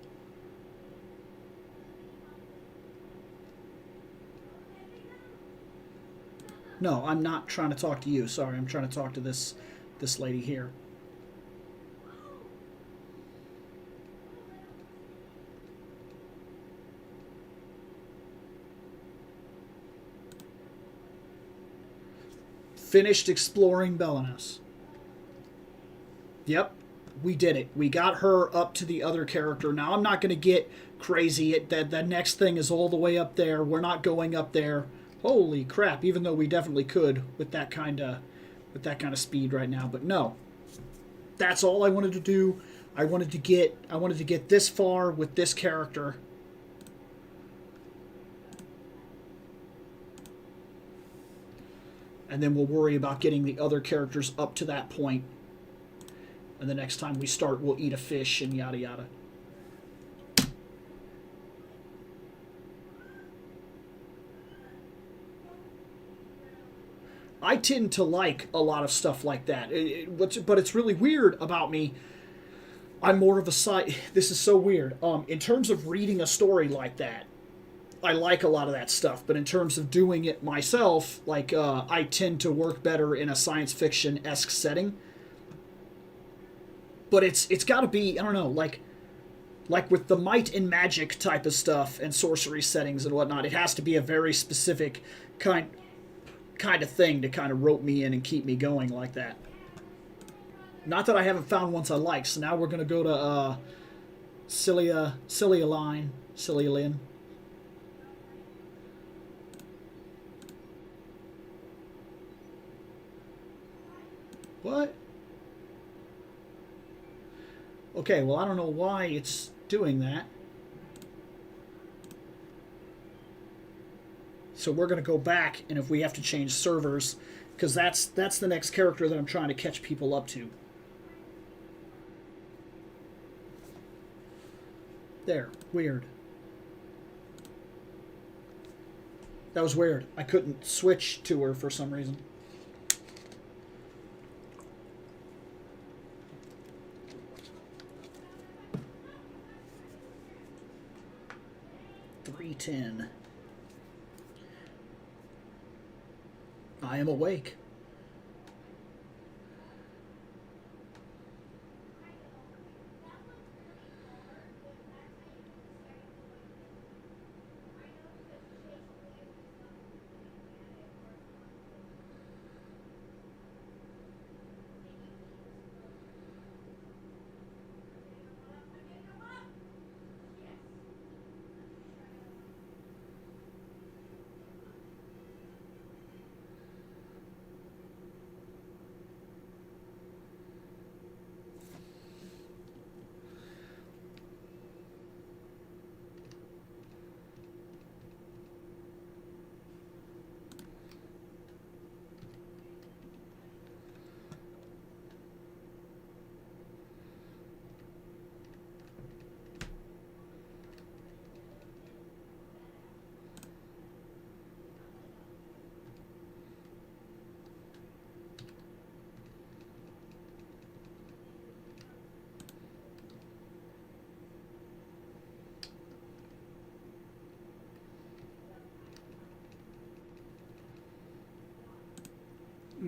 No, I'm not trying to talk to you. Sorry, I'm trying to talk to this lady here. Finished exploring Belinus. Yep, we did it. We got her up to the other character. Now I'm not going to get crazy. The next thing is all the way up there. We're not going up there. Holy crap! Even though we definitely could with that kind of speed right now, but no. That's all I wanted to do. I wanted to get this far with this character. And then we'll worry about getting the other characters up to that point. And the next time we start, we'll eat a fish and yada yada. I tend to like a lot of stuff like that. But it's really weird about me. I'm more of a side. This is so weird. In terms of reading a story like that, I like a lot of that stuff. But in terms of doing it myself, like I tend to work better in a science fiction-esque setting. But it's got to be, I don't know, like with the might and magic type of stuff and sorcery settings and whatnot. It has to be a very specific kind of thing to kind of rope me in and keep me going like that. Not that I haven't found ones I like. So now we're gonna go to Cilia Lynn. What? Okay, well I don't know why it's doing that. So we're going to go back, and if we have to change servers, because that's the next character that I'm trying to catch people up to. There. Weird. That was weird. I couldn't switch to her for some reason. $3.10. I am awake.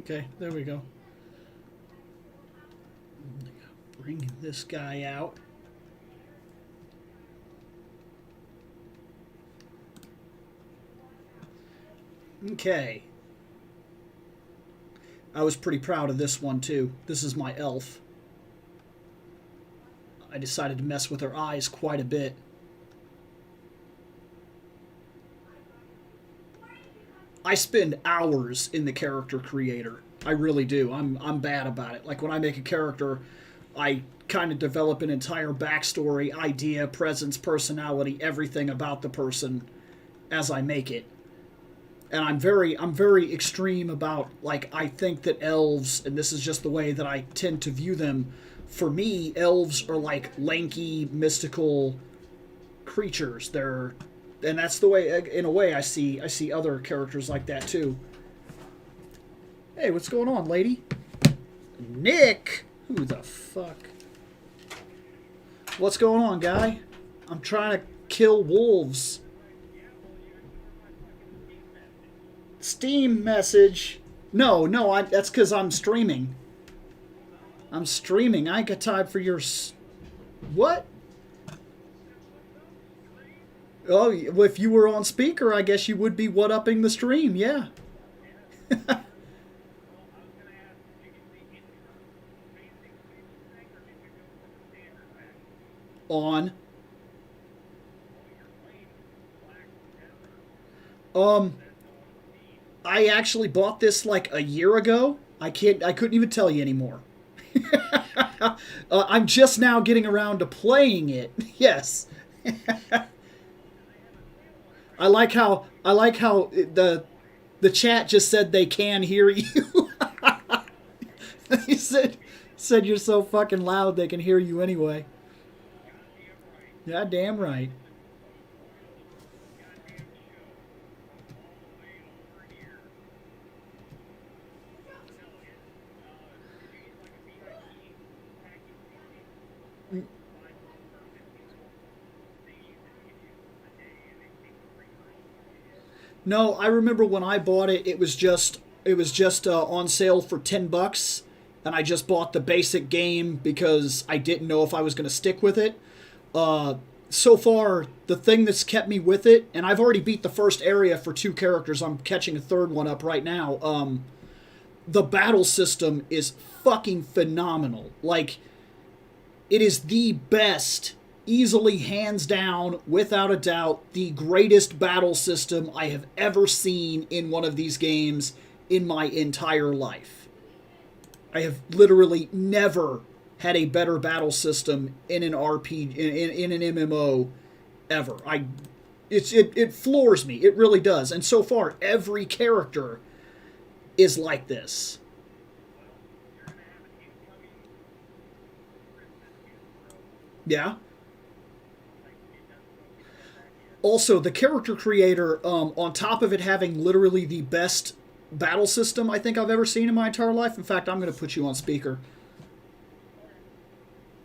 Okay, there we go. Bring this guy out. Okay. I was pretty proud of this one, too. This is my elf. I decided to mess with her eyes quite a bit. I spend hours in the character creator. I really do. I'm bad about it. Like, when I make a character, I kind of develop an entire backstory, idea, presence, personality, everything about the person as I make it. And I'm very extreme about, like, I think that elves, and this is just the way that I tend to view them, for me, elves are like lanky, mystical creatures. And that's the way, in a way, I see other characters like that too. Hey, what's going on, lady? Nick! Who the fuck? What's going on, guy? I'm trying to kill wolves. Steam message. No, that's because I'm streaming. I'm streaming. I ain't got time for your... What? Oh, if you were on speaker, I guess you would be what-upping the stream, yeah. On. I actually bought this like a year ago. I couldn't even tell you anymore. I'm just now getting around to playing it. Yes. I like how the chat just said they can hear you. He said you're so fucking loud they can hear you anyway. Yeah, damn right. No, I remember when I bought it, it was just on sale for $10, and I just bought the basic game because I didn't know if I was going to stick with it. So far, the thing that's kept me with it, and I've already beat the first area for 2 characters. I'm catching a third one up right now. The battle system is fucking phenomenal. Like, it is the best, easily, hands down, without a doubt, the greatest battle system I have ever seen in one of these games in my entire life. I have literally never had a better battle system in an RPG, in an MMO, ever. It floors me. It really does. And so far, every character is like this. Yeah. Also, the character creator, on top of it having literally the best battle system I think I've ever seen in my entire life. In fact, I'm going to put you on speaker.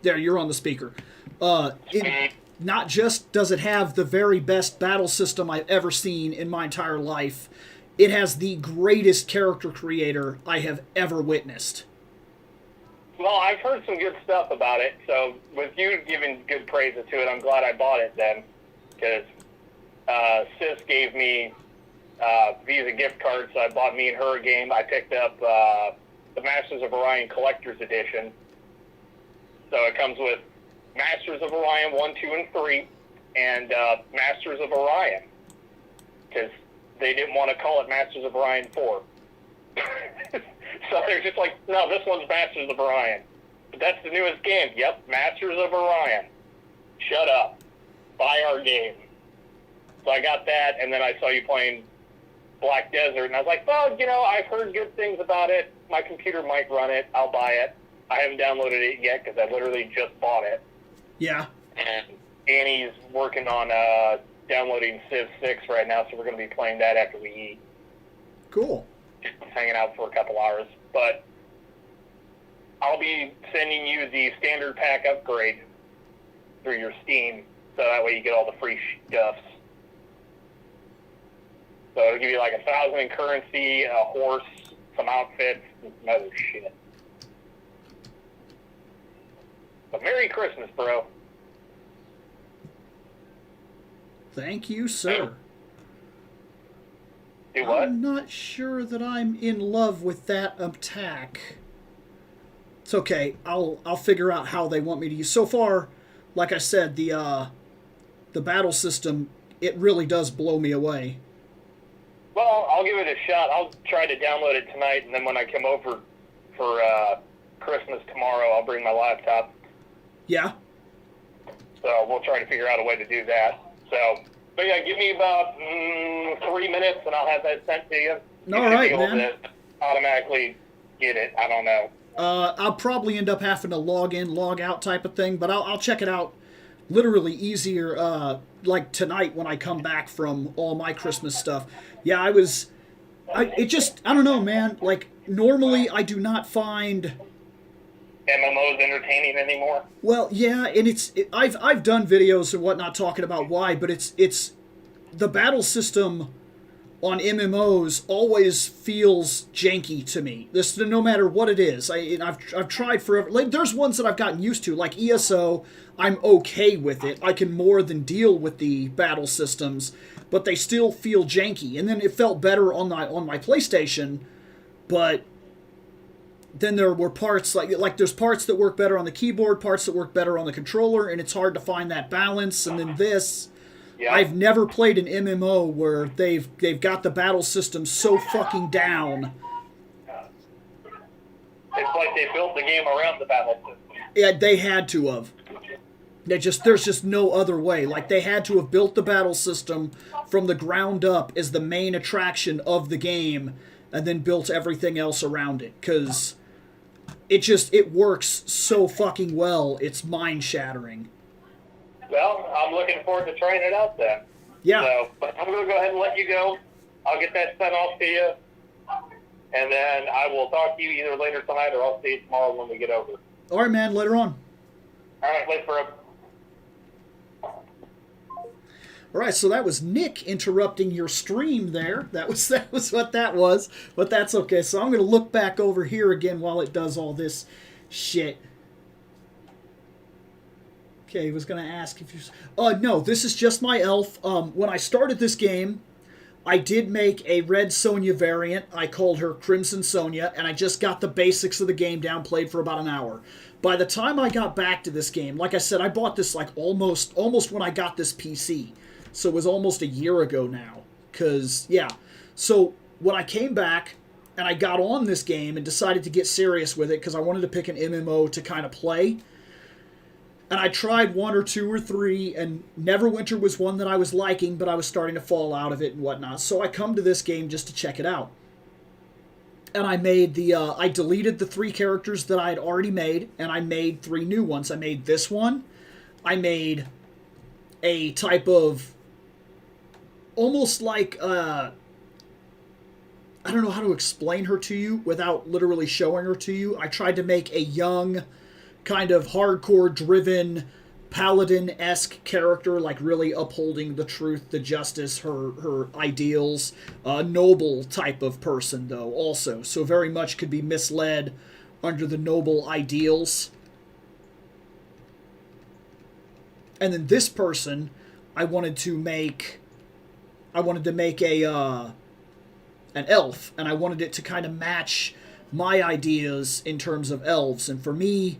There, you're on the speaker. Not just does it have the very best battle system I've ever seen in my entire life, it has the greatest character creator I have ever witnessed.
Well, I've heard some good stuff about it, so with you giving good praises to it, I'm glad I bought it then, because Sis gave me Visa gift cards, so I bought me and her a game. I picked up the Masters of Orion Collector's Edition. So it comes with Masters of Orion 1, 2, and 3, and Masters of Orion, because they didn't want to call it Masters of Orion 4. So they're just like, no, this one's Masters of Orion. But that's the newest game. Yep, Masters of Orion. Shut up. Buy our game. So I got that, and then I saw you playing Black Desert, and I was like, well, I've heard good things about it. My computer might run it. I'll buy it. I haven't downloaded it yet because I literally just bought it.
Yeah.
And Annie's working on downloading Civ 6 right now, so we're going to be playing that after we eat.
Cool.
Just hanging out for a couple hours. But I'll be sending you the standard pack upgrade through your Steam, so that way you get all the free stuffs. So it'll give you like 1,000 in currency, a horse, some outfits, Mother shit. But Merry Christmas, bro.
Thank you, sir.
Do what?
I'm not sure that I'm in love with that attack. It's okay. I'll figure out how they want me to use. So far, like I said, the battle system, it really does blow me away.
Well, I'll give it a shot. I'll try to download it tonight, and then when I come over for Christmas tomorrow, I'll bring my laptop.
Yeah.
So we'll try to figure out a way to do that. So, but yeah, give me about 3 minutes, and I'll have that sent to you.
All right,
you should be
man.
able to automatically get it. I don't know.
I'll probably end up having to log in, log out type of thing, but I'll check it out literally easier, like tonight when I come back from all my Christmas stuff. Yeah, I don't know, man. Like, normally I do not find
MMOs entertaining anymore.
Well, yeah, and I've done videos and whatnot talking about why, but it's the battle system on MMOs always feels janky to me. This, no matter what it is. I've tried forever. Like, there's ones that I've gotten used to, like ESO. I'm okay with it. I can more than deal with the battle systems, but they still feel janky. And then it felt better on my PlayStation, but then there were parts like there's parts that work better on the keyboard, parts that work better on the controller, and it's hard to find that balance. And then this,
Yeah.
I've never played an MMO where they've got the battle system so fucking down.
It's like they built the game around the battle system.
Yeah, they had to have. There's just no other way. Like, they had to have built the battle system from the ground up as the main attraction of the game, and then built everything else around it. Because it works so fucking well, it's mind-shattering.
Well, I'm looking forward to trying it out then.
Yeah.
So, but I'm going to go ahead and let you go. I'll get that sent off to you. And then I will talk to you either later tonight or I'll see you tomorrow when we get over.
All right, man, later on.
All right, wait for a...
All right, so that was Nick interrupting your stream there. That was what that was, but that's okay. So I'm going to look back over here again while it does all this shit. Okay, he was going to ask if you... no, this is just my elf. When I started this game, I did make a Red Sonja variant. I called her Crimson Sonja, and I just got the basics of the game down, played for about an hour. By the time I got back to this game, like I said, I bought this like almost when I got this PC. So it was almost a year ago now. Because, yeah. So when I came back and I got on this game and decided to get serious with it because I wanted to pick an MMO to kind of play. And I tried 1 or 2 or 3, and Neverwinter was one that I was liking, but I was starting to fall out of it and whatnot. So I come to this game just to check it out. And I made I deleted the 3 characters that I had already made, and I made 3 new ones. I made this one. I made a type of, almost like, I don't know how to explain her to you without literally showing her to you. I tried to make a young, kind of hardcore-driven, paladin-esque character, like really upholding the truth, the justice, her ideals. A noble type of person, though, also. So very much could be misled under the noble ideals. And then this person, I wanted to make a an elf, and I wanted it to kind of match my ideas in terms of elves. And for me,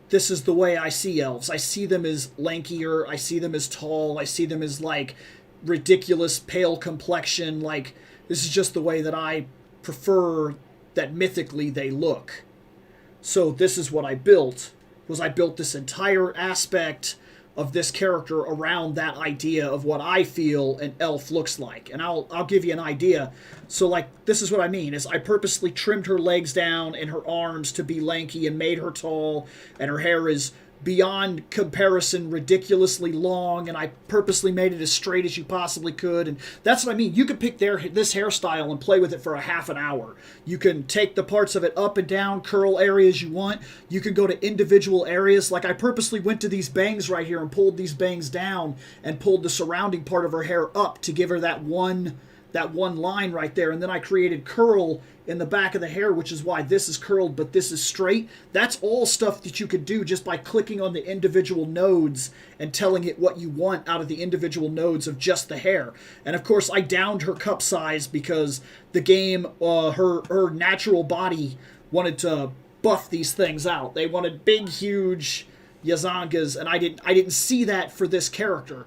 this is the way I see elves. I see them as lankier, I see them as tall, I see them as, like, ridiculous pale complexion. Like, this is just the way that I prefer that mythically they look. So this is what I built, was I built this entire aspect of this character around that idea of what I feel an elf looks like. And I'll give you an idea. So, like, this is what I mean, is I purposely trimmed her legs down and her arms to be lanky and made her tall, and her hair is beyond comparison ridiculously long, and I purposely made it as straight as you possibly could. And that's what I mean. You could pick this hairstyle and play with it for a half an hour. You can take the parts of it up and down, curl areas you want. You can go to individual areas. Like, I purposely went to these bangs right here and pulled these bangs down and pulled the surrounding part of her hair up to give her that one that one line right there, and then I created curl in the back of the hair, which is why this is curled but this is straight. That's all stuff that you could do just by clicking on the individual nodes and telling it what you want out of the individual nodes of just the hair. And of course I downed her cup size because the game, her natural body wanted to buff these things out. They wanted big, huge Yazangas, and I didn't see that for this character.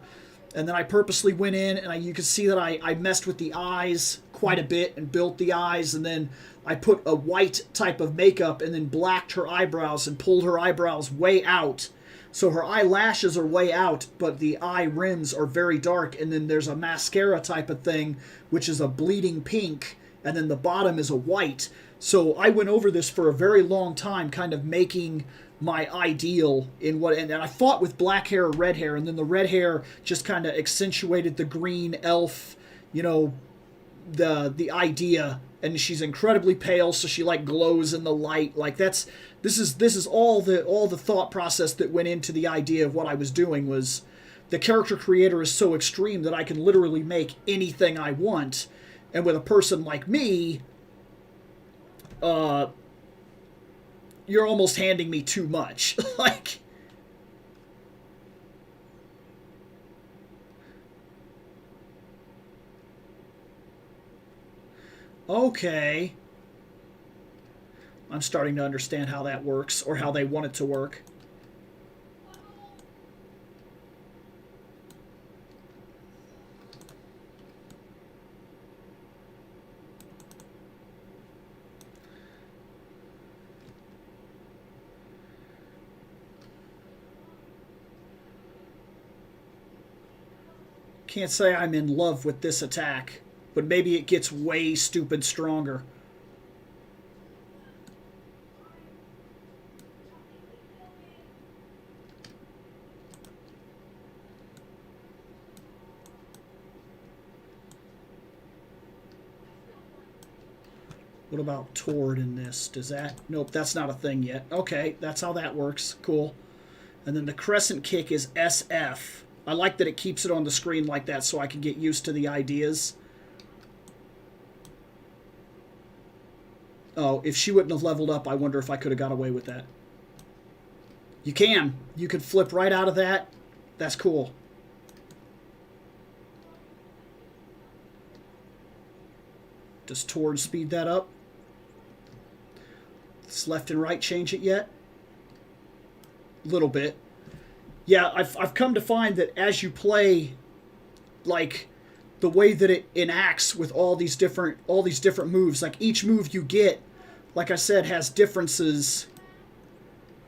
And then I purposely went in, and you can see that I messed with the eyes quite a bit and built the eyes, and then I put a white type of makeup and then blacked her eyebrows and pulled her eyebrows way out. So her eyelashes are way out, but the eye rims are very dark, and then there's a mascara type of thing, which is a bleeding pink, and then the bottom is a white. So I went over this for a very long time, kind of making my ideal in what, and I fought with black hair or red hair, and then the red hair just kind of accentuated the green elf, you know, the idea. And she's incredibly pale, so she like glows in the light. Like this is all the thought process that went into the idea of what I was doing. Was the character creator is so extreme that I can literally make anything I want, and with a person like me, you're almost handing me too much. Like, okay. I'm starting to understand how that works, or how they want it to work. Can't say I'm in love with this attack, but maybe it gets way stupid stronger. What about toward in this? Does that... Nope, that's not a thing yet. Okay, that's how that works. Cool. And then the crescent kick is SF. I like that it keeps it on the screen like that so I can get used to the ideas. Oh, if she wouldn't have leveled up, I wonder if I could have got away with that. You can. You could flip right out of that. That's cool. Does toward speed that up? Does left and right change it yet? A little bit. Yeah, I've come to find that as you play, like, the way that it enacts with all these different moves, like each move you get, like I said, has differences.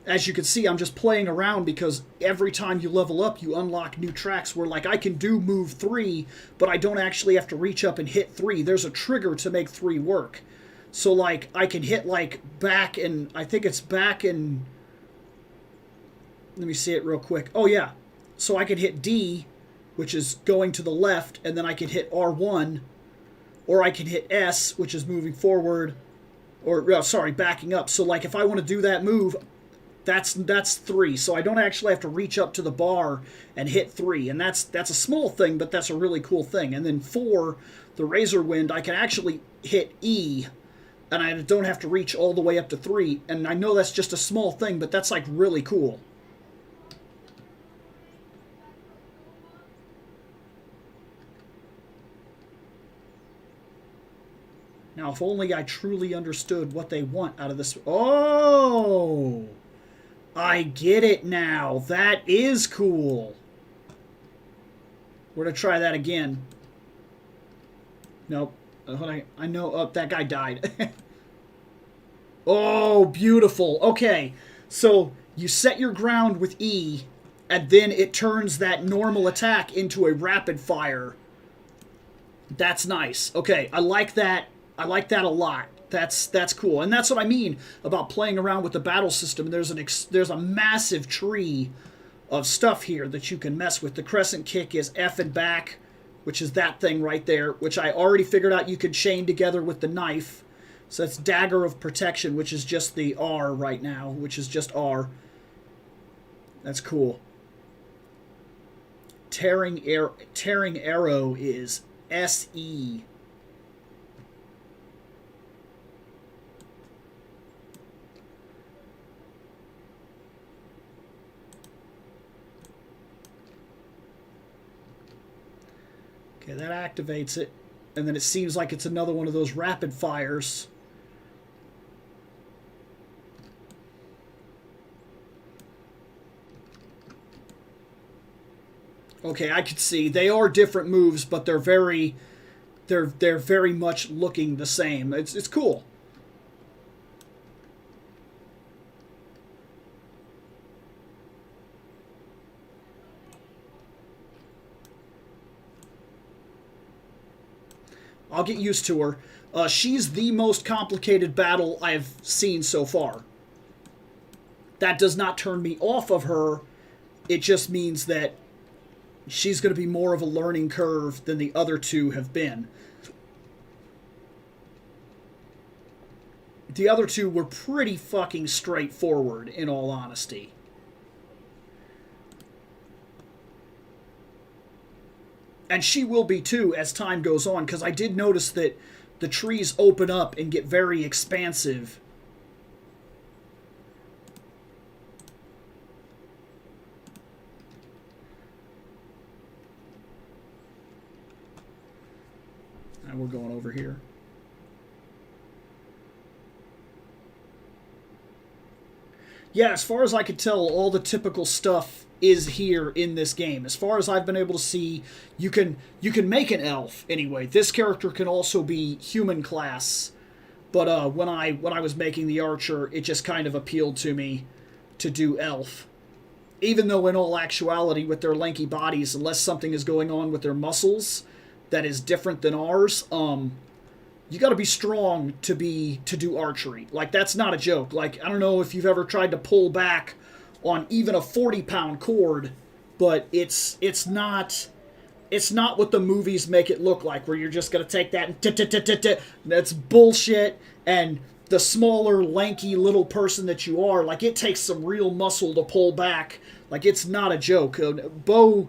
As you can see, I'm just playing around because every time you level up, you unlock new tracks where, like, I can do move 3, but I don't actually have to reach up and hit 3. There's a trigger to make 3 work. So, like, I can hit, like, back and... I think it's back and... Let me see it real quick. Oh, yeah. So I can hit D, which is going to the left, and then I can hit R1, or I can hit S, which is moving forward, or, sorry, backing up. So, like, if I want to do that move, that's 3. So I don't actually have to reach up to the bar and hit 3. And that's a small thing, but that's a really cool thing. And then 4, the Razor Wind, I can actually hit E, and I don't have to reach all the way up to 3. And I know that's just a small thing, but that's, like, really cool. Now, if only I truly understood what they want out of this. Oh! I get it now. That is cool. We're going to try that again. Nope. I know. Oh, that guy died. Oh, beautiful. Okay. So, you set your ground with E, and then it turns that normal attack into a rapid fire. That's nice. Okay, I like that. I like that a lot. That's cool, and that's what I mean about playing around with the battle system. There's a massive tree of stuff here that you can mess with. The crescent kick is F and back, which is that thing right there, which I already figured out you could chain together with the knife. So that's dagger of protection, which is just the R right now, which is just R. That's cool. Tearing arrow is SE. Okay, that activates it. And then it seems like it's another one of those rapid fires. Okay, I could see. They are different moves, but they're very much looking the same. It's cool. I'll get used to her. She's the most complicated battle I've seen so far. That does not turn me off of her. It just means that she's going to be more of a learning curve than the other two have been. The other two were pretty fucking straightforward, in all honesty. And she will be too as time goes on, because I did notice that the trees open up and get very expansive. And we're going over here. Yeah, as far as I could tell, all the typical stuff is here in this game. As far as I've been able to see, you can make an elf anyway. This character can also be human class, but when I was making the archer, it just kind of appealed to me to do elf. Even though in all actuality, with their lanky bodies, unless something is going on with their muscles that is different than ours, you got to be strong to do archery. Like, that's not a joke. Like, I don't know if you've ever tried to pull back on even a 40-pound cord, but it's not what the movies make it look like, where you're just gonna take that and that's bullshit. And the smaller, lanky little person that you are, like, it takes some real muscle to pull back. Like, it's not a joke. A bow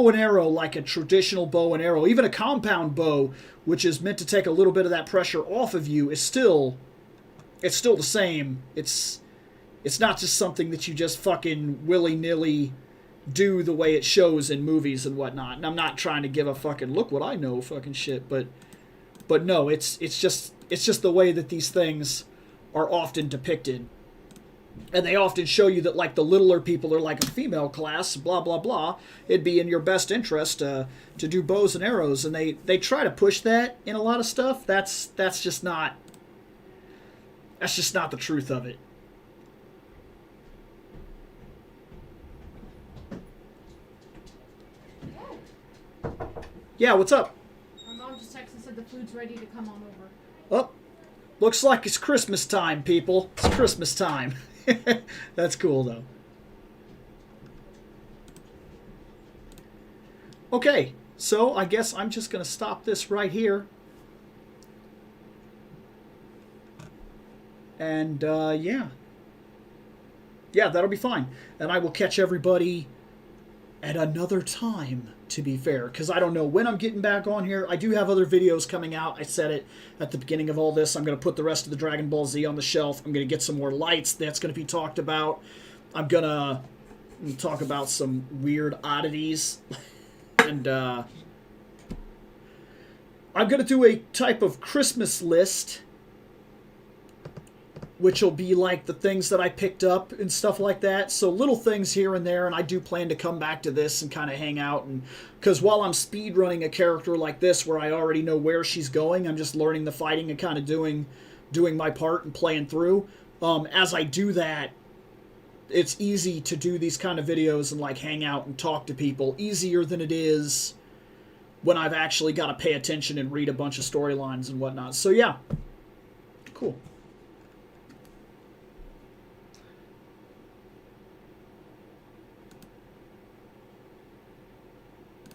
and arrow, like a traditional bow and arrow, even a compound bow, which is meant to take a little bit of that pressure off of you, is still the same. It's not just something that you just fucking willy-nilly do the way it shows in movies and whatnot. And I'm not trying to give a fucking look what I know fucking shit, but no, it's just the way that these things are often depicted. And they often show you that, like, the littler people are like a female class, blah, blah, blah. It'd be in your best interest to do bows and arrows. And they try to push that in a lot of stuff. That's just not the truth of it. Yeah, what's up?
My mom just texted and said the food's ready to come on over.
Oh, looks like it's Christmas time, people. It's Christmas time. That's cool, though. Okay, so I guess I'm just going to stop this right here. And, yeah. Yeah, that'll be fine. And I will catch everybody at another time, to be fair, because I don't know when I'm getting back on here. I do have other videos coming out. I said it at the beginning of all this. I'm going to put the rest of the Dragon Ball Z on the shelf. I'm going to get some more lights. That's going to be talked about. I'm going to talk about some weird oddities. And I'm going to do a type of Christmas list, which will be like the things that I picked up and stuff like that. So little things here and there, and I do plan to come back to this and kind of hang out. And because while I'm speed running a character like this, where I already know where she's going, I'm just learning the fighting and kind of doing my part and playing through. As I do that, it's easy to do these kind of videos and like hang out and talk to people easier than it is when I've actually got to pay attention and read a bunch of storylines and whatnot. So yeah, cool.